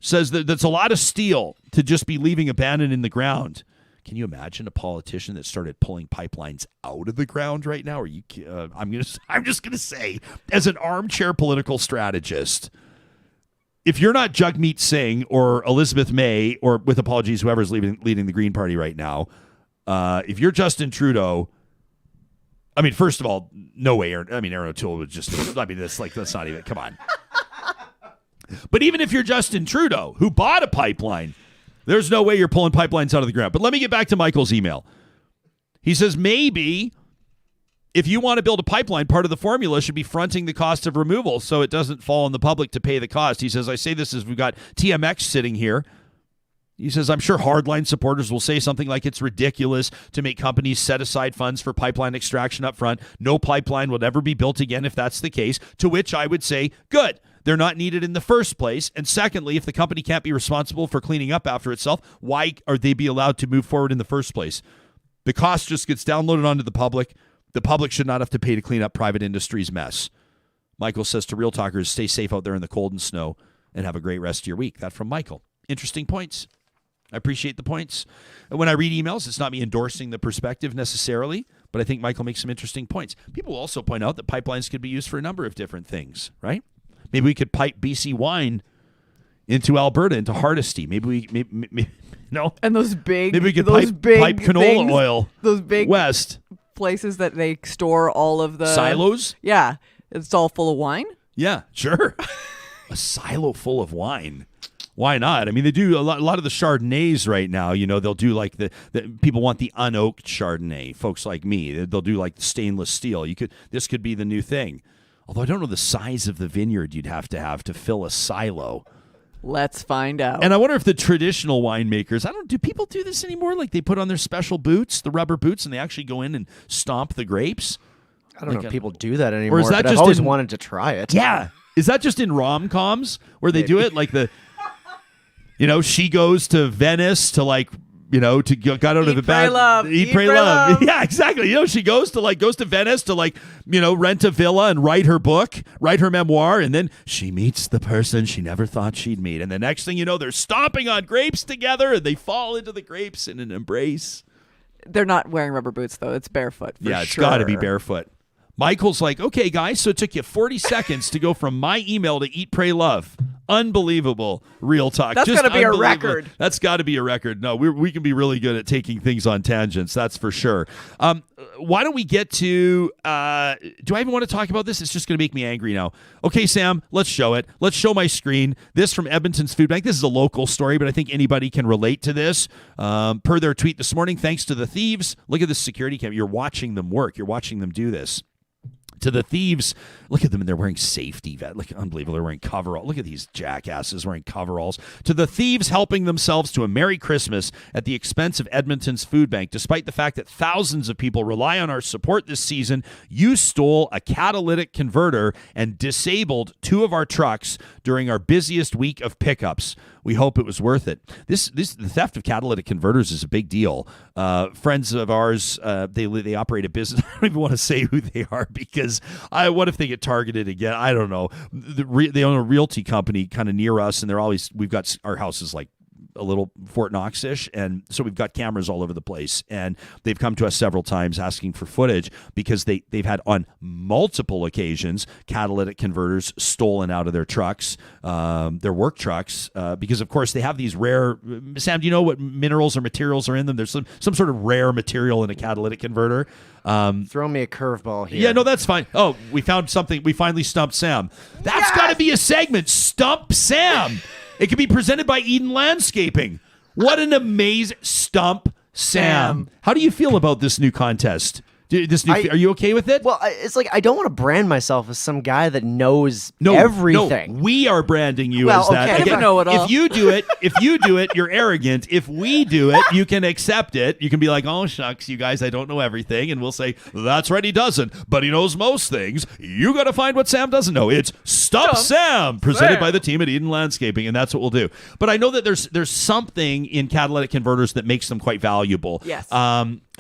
Says that that's a lot of steel to just be leaving abandoned in the ground. Can you imagine a politician that started pulling pipelines out of the ground right now? I'm just gonna say, as an armchair political strategist, if you're not Jagmeet Singh or Elizabeth May, or with apologies, whoever's leading the Green Party right now, if you're Justin Trudeau, first of all, no way. Aaron O'Toole would just. That's not even. Come on. But even if you're Justin Trudeau, who bought a pipeline, there's no way you're pulling pipelines out of the ground. But let me get back to Michael's email. He says maybe if you want to build a pipeline, part of the formula should be fronting the cost of removal so it doesn't fall on the public to pay the cost. He says, I say this as we've got TMX sitting here. He says, I'm sure hardline supporters will say something like it's ridiculous to make companies set aside funds for pipeline extraction up front. No pipeline will ever be built again if that's the case, to which I would say, good. They're not needed in the first place. And secondly, if the company can't be responsible for cleaning up after itself, why are they be allowed to move forward in the first place? The cost just gets downloaded onto the public. The public should not have to pay to clean up private industry's mess. Michael says to Real Talkers, stay safe out there in the cold and snow and have a great rest of your week. That from Michael. Interesting points. I appreciate the points. When I read emails, it's not me endorsing the perspective necessarily, but I think Michael makes some interesting points. People also point out that pipelines could be used for a number of different things, right? Maybe we could pipe BC wine into Alberta, into Hardisty. And those big, maybe we could pipe canola things, oil. Those big west places that they store all of the silos. Yeah, it's all full of wine. Yeah, sure. A silo full of wine. Why not? They do a lot of the Chardonnays right now. They'll do like the people want the unoaked Chardonnay. Folks like me, they'll do like the stainless steel. This could be the new thing. Although I don't know the size of the vineyard you'd have to fill a silo. Let's find out. And I wonder if the traditional winemakers, do people do this anymore? Like they put on their special boots, the rubber boots, and they actually go in and stomp the grapes? I don't know if people do that anymore, or is that but I've always wanted to try it. Yeah. Is that just in rom-coms where they do it? Like she goes to Venice to to got out of the bed. Eat, pray, love. Yeah, exactly. She goes to Venice to rent a villa and write her book, write her memoir, and then she meets the person she never thought she'd meet. And the next thing you know, they're stomping on grapes together and they fall into the grapes in an embrace. They're not wearing rubber boots though. It's barefoot. Yeah, it's got to be barefoot. Michael's like, okay, guys, so it took you 40 seconds to go from my email to Eat, Pray, Love. Unbelievable. Real talk. That's got to be a record. That's got to be a record. No, we can be really good at taking things on tangents. That's for sure. Why don't we get to, do I even want to talk about this? It's just going to make me angry now. Okay, Sam, let's show it. Let's show my screen. This from Edmonton's Food Bank. This is a local story, but I think anybody can relate to this. Per their tweet this morning, thanks to the thieves. Look at this security cam. You're watching them work. You're watching them do this. To the thieves, look at them, and they're wearing safety vest. Like, unbelievable. They're wearing coveralls. Look at these jackasses wearing coveralls. To the thieves helping themselves to a Merry Christmas at the expense of Edmonton's Food Bank. Despite the fact that thousands of people rely on our support this season, you stole a catalytic converter and disabled 2 of our trucks during our busiest week of pickups. We hope it was worth it. The theft of catalytic converters is a big deal. Friends of ours, they operate a business. I don't even want to say who they are because what if they get targeted again? I don't know. They own a realty company kind of near us, and we've got our house is like a little Fort Knox-ish, and so we've got cameras all over the place. And they've come to us several times asking for footage because they've had on multiple occasions catalytic converters stolen out of their trucks, their work trucks, because of course they have these rare. Sam, do you know what minerals or materials are in them? There's some sort of rare material in a catalytic converter. Throw me a curveball here. Yeah, no, that's fine. Oh, we found something. We finally stumped Sam. That's got to be a segment. Stump Sam. It could be presented by Eden Landscaping. What an amazing Stump Sam. How do you feel about this new contest? Are you okay with it? Well, it's like I don't want to brand myself as some guy that knows everything. No, we are branding you as that. Okay. Again, know it all. if you do it, you're arrogant. If we do it, you can accept it. You can be like, oh, shucks, you guys, I don't know everything. And we'll say, that's right, he doesn't. But he knows most things. You got to find what Sam doesn't know. It's Stump Sam, presented by the team at Eden Landscaping. And that's what we'll do. But I know that there's something in catalytic converters that makes them quite valuable. Yes.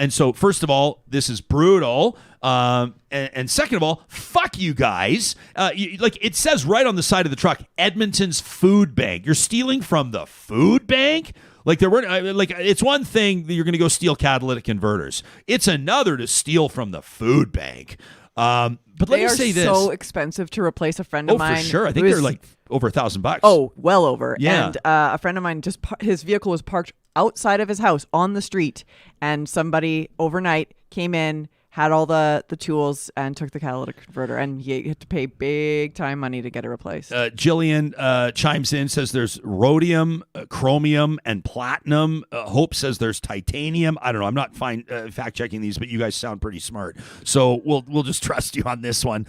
And so, first of all, this is brutal. And second of all, fuck you guys. Like it says right on the side of the truck, Edmonton's food bank. You're stealing from the food bank? Like there weren't like it's one thing that you're going to go steal catalytic converters. It's another to steal from the food bank. But let me say this: so expensive to replace. A friend of mine. Oh, for sure. I think they're like over $1,000. Oh, well over. Yeah. And a friend of mine his vehicle was parked outside of his house on the street, and somebody overnight came in, had all the tools, and took the catalytic converter, and he had to pay big time money to get it replaced. Jillian chimes in, says there's rhodium, chromium, and platinum. Hope says there's titanium. I don't know. I'm not fact checking these, but you guys sound pretty smart, so we'll just trust you on this one.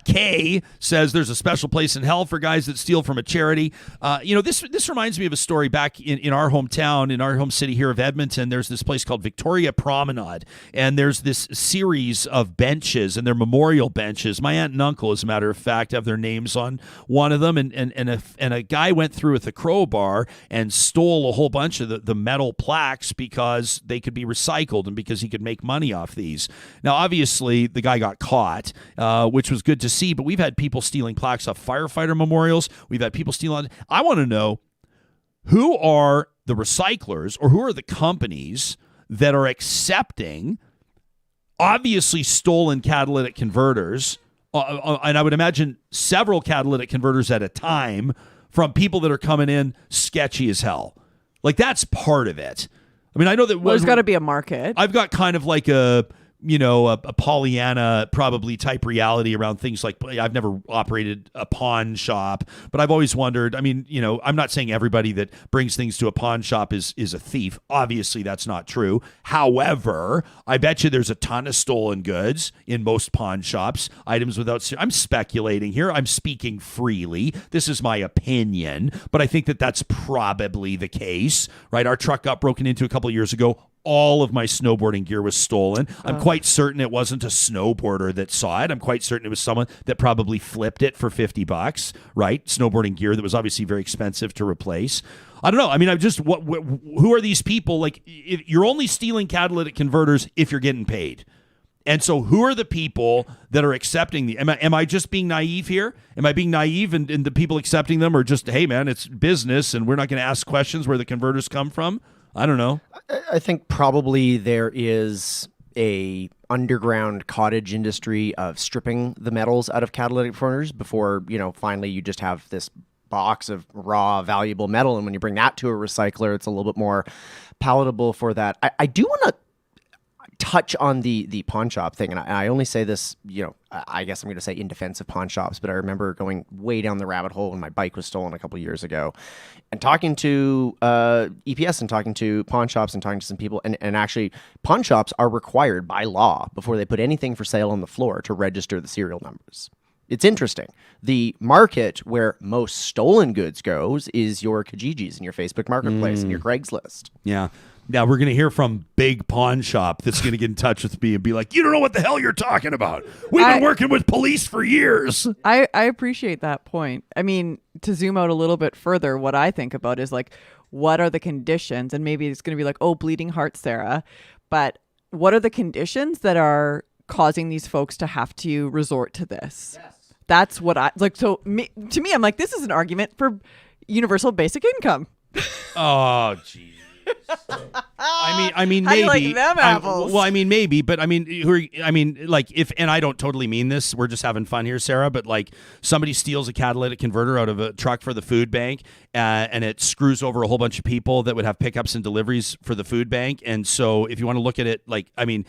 Kay says there's a special place in hell for guys that steal from a charity. This reminds me of a story back in our hometown, in our home city here of Edmonton. There's this place called Victoria Promenade, and there's this series of benches, and they're memorial benches. My aunt and uncle, as a matter of fact, have their names on one of them, and a guy went through with a crowbar and stole a whole bunch of the metal plaques because they could be recycled and because he could make money off these. Now, obviously, the guy got caught, which was good to see, but we've had people stealing plaques off firefighter memorials. We've had people stealing. I want to know, who are the recyclers or who are the companies that are accepting obviously stolen catalytic converters, and I would imagine several catalytic converters at a time from people that are coming in sketchy as hell. Like, that's part of it. I mean, I know that there's got to be a market. I've got kind of like a Pollyanna probably type reality around things like, I've never operated a pawn shop, but I've always wondered, I mean, I'm not saying everybody that brings things to a pawn shop is a thief. Obviously, that's not true. However, I bet you there's a ton of stolen goods in most pawn shops, items without, I'm speculating here. I'm speaking freely. This is my opinion, but I think that that's probably the case, right? Our truck got broken into a couple of years ago. All of my snowboarding gear was stolen. I'm quite certain it wasn't a snowboarder that saw it. I'm quite certain it was someone that probably flipped it for $50, right? Snowboarding gear that was obviously very expensive to replace. I don't know. I mean, who are these people? Like, you're only stealing catalytic converters if you're getting paid. And so who are the people that are accepting the, am I just being naive here? Am I being naive and the people accepting them are just, hey man, it's business and we're not going to ask questions where the converters come from? I don't know. I think probably there is a underground cottage industry of stripping the metals out of catalytic converters before, finally you just have this box of raw, valuable metal. And when you bring that to a recycler, it's a little bit more palatable for that. I do want to touch on the pawn shop thing. And I only say this, I guess I'm going to say in defense of pawn shops, but I remember going way down the rabbit hole when my bike was stolen a couple of years ago and talking to EPS and talking to pawn shops and talking to some people. And actually, pawn shops are required by law before they put anything for sale on the floor to register the serial numbers. It's interesting. The market where most stolen goods goes is your Kijijis and your Facebook Marketplace and your Craigslist. Yeah. Now we're going to hear from Big Pawn Shop that's going to get in touch with me and be like, you don't know what the hell you're talking about. We've been working with police for years. I appreciate that point. I mean, to zoom out a little bit further, what I think about is like, what are the conditions? And maybe it's going to be like, oh, bleeding heart, Sarah. But what are the conditions that are causing these folks to have to resort to this? Yes. That's what I like. So to me, I'm like, this is an argument for universal basic income. Oh, jeez. I mean, How do maybe. you like them apples? Well, I mean, maybe, but I mean, like, if, and I don't totally mean this, we're just having fun here, Sarah, but like somebody steals a catalytic converter out of a truck for the food bank, and it screws over a whole bunch of people that would have pickups and deliveries for the food bank. And so if you want to look at it, like, I mean,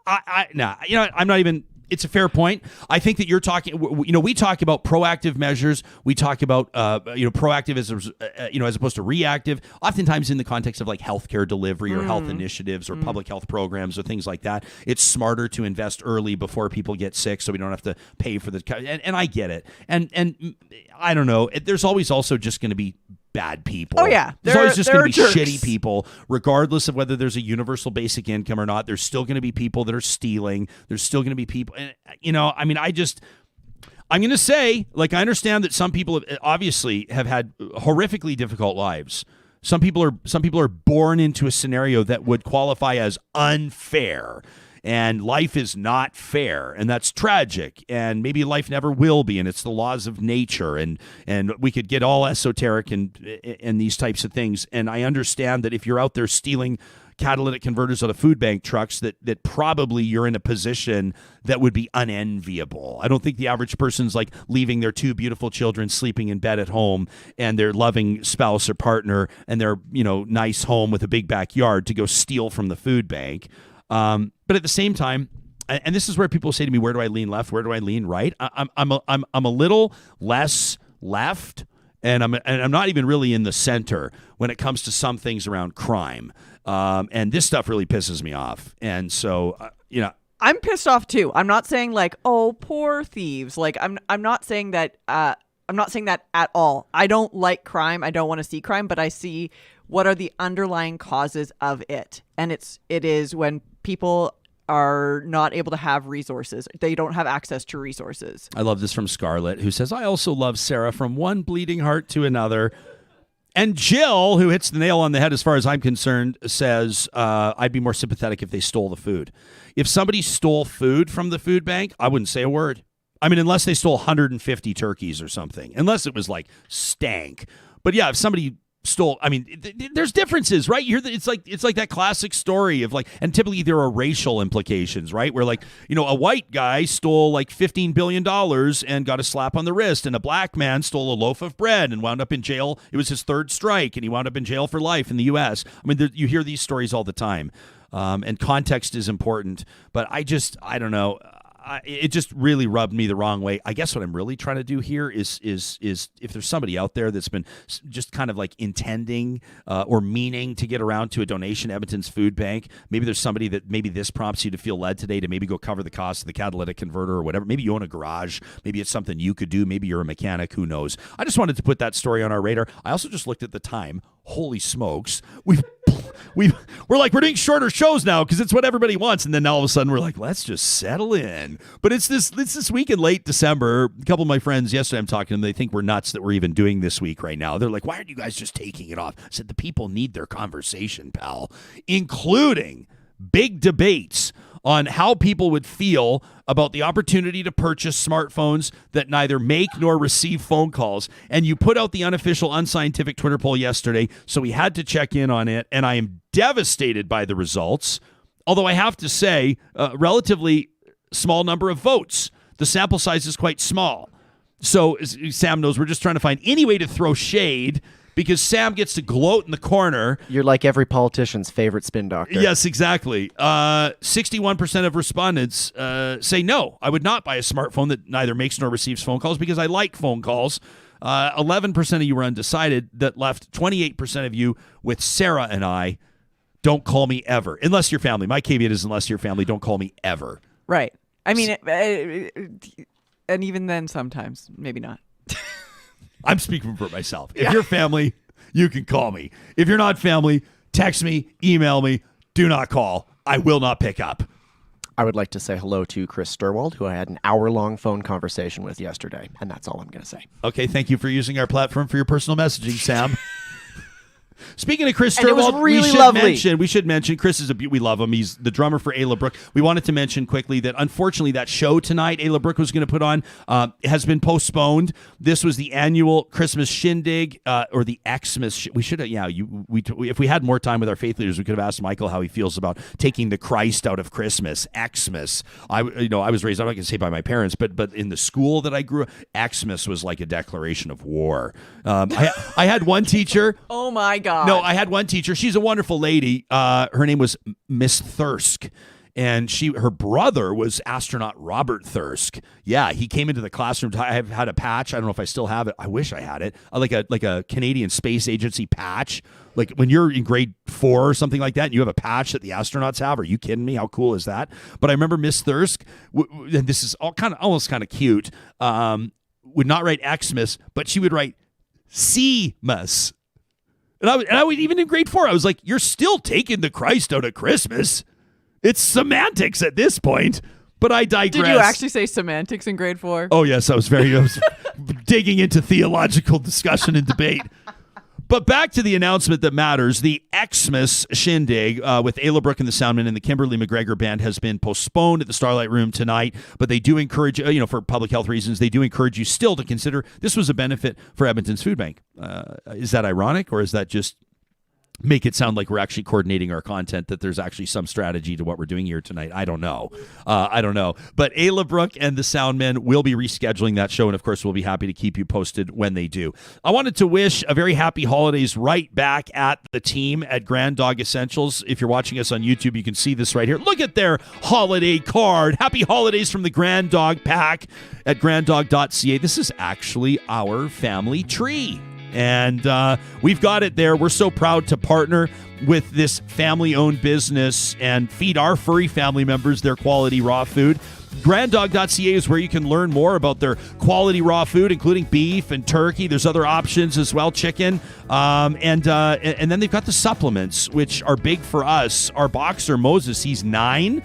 I'm not even. It's a fair point. I think that you're talking, we talk about proactive measures. We talk about, proactive as opposed to reactive, oftentimes in the context of like healthcare delivery or health initiatives or public health programs or things like that. It's smarter to invest early before people get sick so we don't have to pay for the, and I get it. And I don't know. There's always also just going to be bad people. Oh, yeah. There's always just going to be jerks. shitty people, regardless of whether there's a universal basic income or not. There's still going to be people that are stealing. There's still going to be people. And, I'm going to say, like, I understand that some people obviously have had horrifically difficult lives. Some people are born into a scenario that would qualify as unfair. And life is not fair, and that's tragic, and maybe life never will be, and it's the laws of nature, and we could get all esoteric and these types of things. And I understand that if you're out there stealing catalytic converters out of food bank trucks, that probably you're in a position that would be unenviable. I don't think the average person's like leaving their two beautiful children sleeping in bed at home and their loving spouse or partner and their nice home with a big backyard to go steal from the food bank. But at the same time, and this is where people say to me, where do I lean left? Where do I lean right? I'm a little less left, and I'm not even really in the center when it comes to some things around crime. And this stuff really pisses me off. And so, I'm pissed off too. I'm not saying like, oh, poor thieves. Like I'm not saying that. I'm not saying that at all. I don't like crime. I don't want to see crime, but I see what are the underlying causes of it. And it is when people are not able to have resources. They don't have access to resources. I love this from Scarlett, who says, I also love Sarah from one bleeding heart to another. And Jill, who hits the nail on the head as far as I'm concerned, says, I'd be more sympathetic if they stole the food. If somebody stole food from the food bank, I wouldn't say a word. I mean, unless they stole 150 turkeys or something, unless it was like stank. But yeah, if somebody stole, I mean, there's differences, right? You hear that it's like that classic story of like, and typically there are racial implications, right? Where like, a white guy stole like $15 billion and got a slap on the wrist, and a black man stole a loaf of bread and wound up in jail. It was his third strike, and he wound up in jail for life in the U.S. I mean, you hear these stories all the time, and context is important. But I don't know. It just really rubbed me the wrong way. I guess what I'm really trying to do here is if there's somebody out there that's been just kind of like intending or meaning to get around to a donation to Edmonton's food bank, maybe there's somebody that maybe this prompts you to feel led today to maybe go cover the cost of the catalytic converter or whatever. Maybe you own a garage. Maybe it's something you could do. Maybe you're a mechanic. Who knows? I just wanted to put that story on our radar. I also just looked at the time. Holy smokes. We're doing shorter shows now because it's what everybody wants. And then all of a sudden we're like, let's just settle in. But it's this week in late December. A couple of my friends yesterday, I'm talking to them. They think we're nuts that we're even doing this week right now. They're like, why aren't you guys just taking it off? I said, the people need their conversation, pal, including big debates on how people would feel about the opportunity to purchase smartphones that neither make nor receive phone calls. And you put out the unofficial, unscientific Twitter poll yesterday, so we had to check in on it, and I am devastated by the results. Although I have to say, relatively small number of votes. The sample size is quite small. So, as Sam knows, we're just trying to find any way to throw shade because Sam gets to gloat in the corner. You're like every politician's favorite spin doctor. Yes, exactly. 61% of respondents say no. I would not buy a smartphone that neither makes nor receives phone calls because I like phone calls. 11% of you were undecided. That left 28% of you with Sarah and I. Don't call me ever. Unless you're family. My caveat is unless you're family, don't call me ever. Right. I mean, and even then sometimes, maybe not. I'm speaking for myself. If you're family, you can call me. If you're not family, text me, email me. Do not call. I will not pick up. I would like to say hello to Chris Sturwald, who I had an hour-long phone conversation with yesterday, and that's all I'm going to say. Okay, thank you for using our platform for your personal messaging, Sam. Speaking of Chris And it was Sturwald, really lovely. we should mention Chris is we love him. He's the drummer for Ayla Brooke. We wanted to mention quickly that unfortunately that show tonight Ayla Brooke was going to put on has been postponed. This was the annual Christmas shindig or the Xmas. We should have if we had more time with our faith leaders, we could have asked Michael how he feels about taking the Christ out of Christmas. Xmas. I was raised, I'm not going to say by my parents, but in the school that I grew up, Xmas was like a declaration of war. I had one teacher. Oh my God. No, I had one teacher. She's a wonderful lady. Her name was Miss Thirsk. And her brother was astronaut Robert Thirsk. Yeah, he came into the classroom. I have had a patch. I don't know if I still have it. I wish I had it. Like a Canadian Space Agency patch. Like when you're in grade 4 or something like that, and you have a patch that the astronauts have. Are you kidding me? How cool is that? But I remember Miss Thirsk, and this is almost kind of cute. Would not write Xmas, but she would write C-mas. And I would even in grade 4, I was like, you're still taking the Christ out of Christmas. It's semantics at this point, but I digress. Did you actually say semantics in grade 4? Oh, yes. I was digging into theological discussion and debate. But back to the announcement that matters. The Xmas shindig with Ayla Brooke and the Soundmen and the Kimberly McGregor Band has been postponed at the Starlight Room tonight, but they do encourage, for public health reasons, they do encourage you still to consider this was a benefit for Edmonton's Food Bank. Is that ironic, or is that just make it sound like we're actually coordinating our content, that there's actually some strategy to what we're doing here tonight? I don't know. But Ayla Brooke and the Soundmen will be rescheduling that show, and of course we'll be happy to keep you posted when they do. I wanted to wish a very happy holidays right back at the team at Grand Dog Essentials. If you're watching us on YouTube, you can see this right here. Look at their holiday card. Happy holidays from the Grand Dog Pack at granddog.ca. This is actually our family tree. And we've got it there. We're so proud to partner with this family-owned business and feed our furry family members their quality raw food. Granddog.ca is where you can learn more about their quality raw food, including beef and turkey. There's other options as well, chicken. And then they've got the supplements, which are big for us. Our boxer, Moses, he's 9.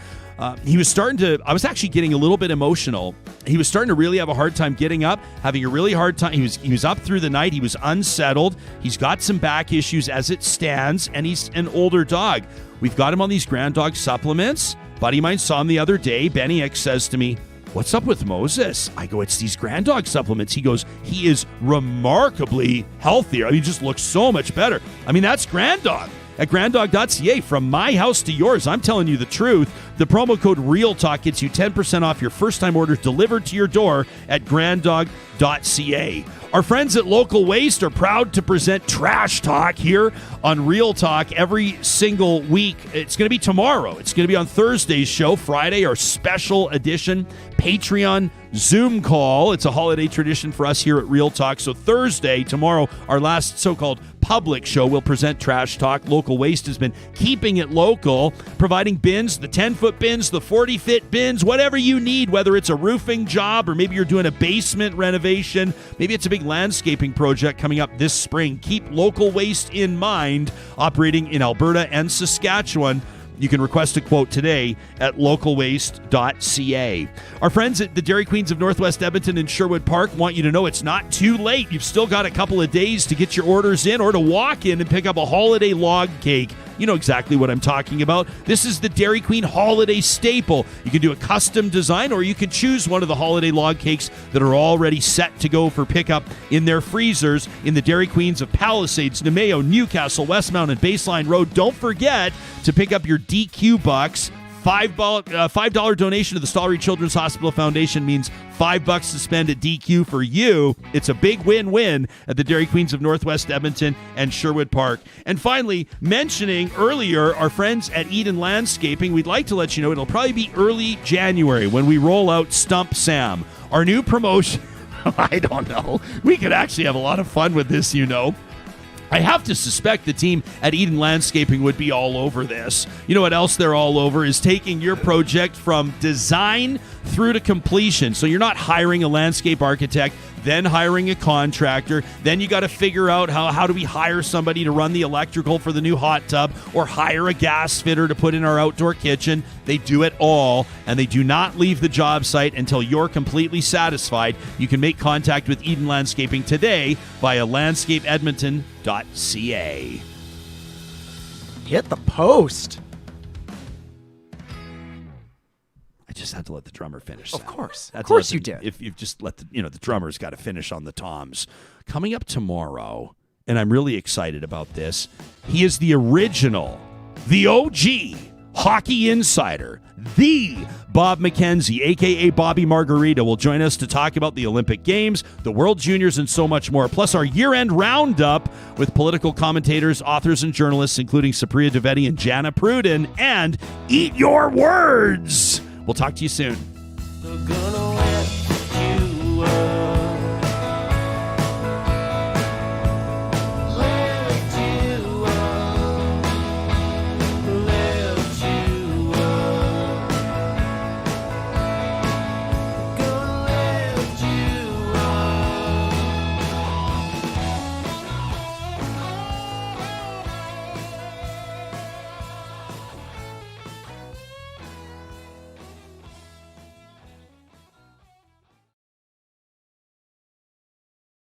He was I was actually getting a little bit emotional. He was starting to really have a hard time getting up, having a really hard time. He was up through the night. He was unsettled. He's got some back issues as it stands, and he's an older dog. We've got him on these Grand Dog supplements. Buddy of mine saw him the other day. Benny X says to me, "What's up with Moses?" I go, "It's these Grand Dog supplements." He goes, "He is remarkably healthier. He just looks so much better." I mean, that's Grand Dog. At granddog.ca, from my house to yours, I'm telling you the truth. The promo code REALTALK gets you 10% off your first-time orders delivered to your door at granddog.ca. Our friends at Local Waste are proud to present Trash Talk here on Real Talk every single week. It's going to be tomorrow. It's going to be on Thursday's show. Friday, our special edition Patreon Zoom call. It's a holiday tradition for us here at Real Talk. So Thursday, tomorrow, our last so-called public show, will present Trash Talk. Local Waste has been keeping it local, providing bins, the 10-foot bins, the 40-foot bins, whatever you need, whether it's a roofing job or maybe you're doing a basement renovation. Maybe it's a big landscaping project coming up this spring. Keep Local Waste in mind, operating in Alberta and Saskatchewan. You can request a quote today at localwaste.ca. Our friends at the Dairy Queens of Northwest Edmonton and Sherwood Park want you to know it's not too late. You've still got a couple of days to get your orders in or to walk in and pick up a holiday log cake. You know exactly what I'm talking about. This is the Dairy Queen holiday staple. You can do a custom design, or you can choose one of the holiday log cakes that are already set to go for pickup in their freezers in the Dairy Queens of Palisades, Nemeo, Newcastle, Westmount, and Baseline Road. Don't forget to pick up your DQ bucks. $5 donation to the Stollery Children's Hospital Foundation means $5 to spend at DQ for you. It's a big win-win at the Dairy Queens of Northwest Edmonton and Sherwood Park. And finally, mentioning earlier our friends at Eden Landscaping, we'd like to let you know it'll probably be early January when we roll out Stump Sam, our new promotion. I don't know. We could actually have a lot of fun with this, you know. I have to suspect the team at Eden Landscaping would be all over this. You know what else they're all over is taking your project from design through to completion. So you're not hiring a landscape architect, then hiring a contractor. Then you got to figure out how do we hire somebody to run the electrical for the new hot tub, or hire a gas fitter to put in our outdoor kitchen. They do it all, and they do not leave the job site until you're completely satisfied. You can make contact with Eden Landscaping today via landscapeedmonton.ca. hit the post. I just had to let the drummer finish. Of course. Of course you did. If you've just let the drummer's got to finish on the toms. Coming up tomorrow, and I'm really excited about this, he is the original, the OG hockey insider, the Bob McKenzie, a.k.a. Bobby Margarita, will join us to talk about the Olympic Games, the World Juniors, and so much more. Plus our year-end roundup with political commentators, authors, and journalists, including Supriya Dwivedi and Jana Pruden, and Eat Your Words. We'll talk to you soon. They're gonna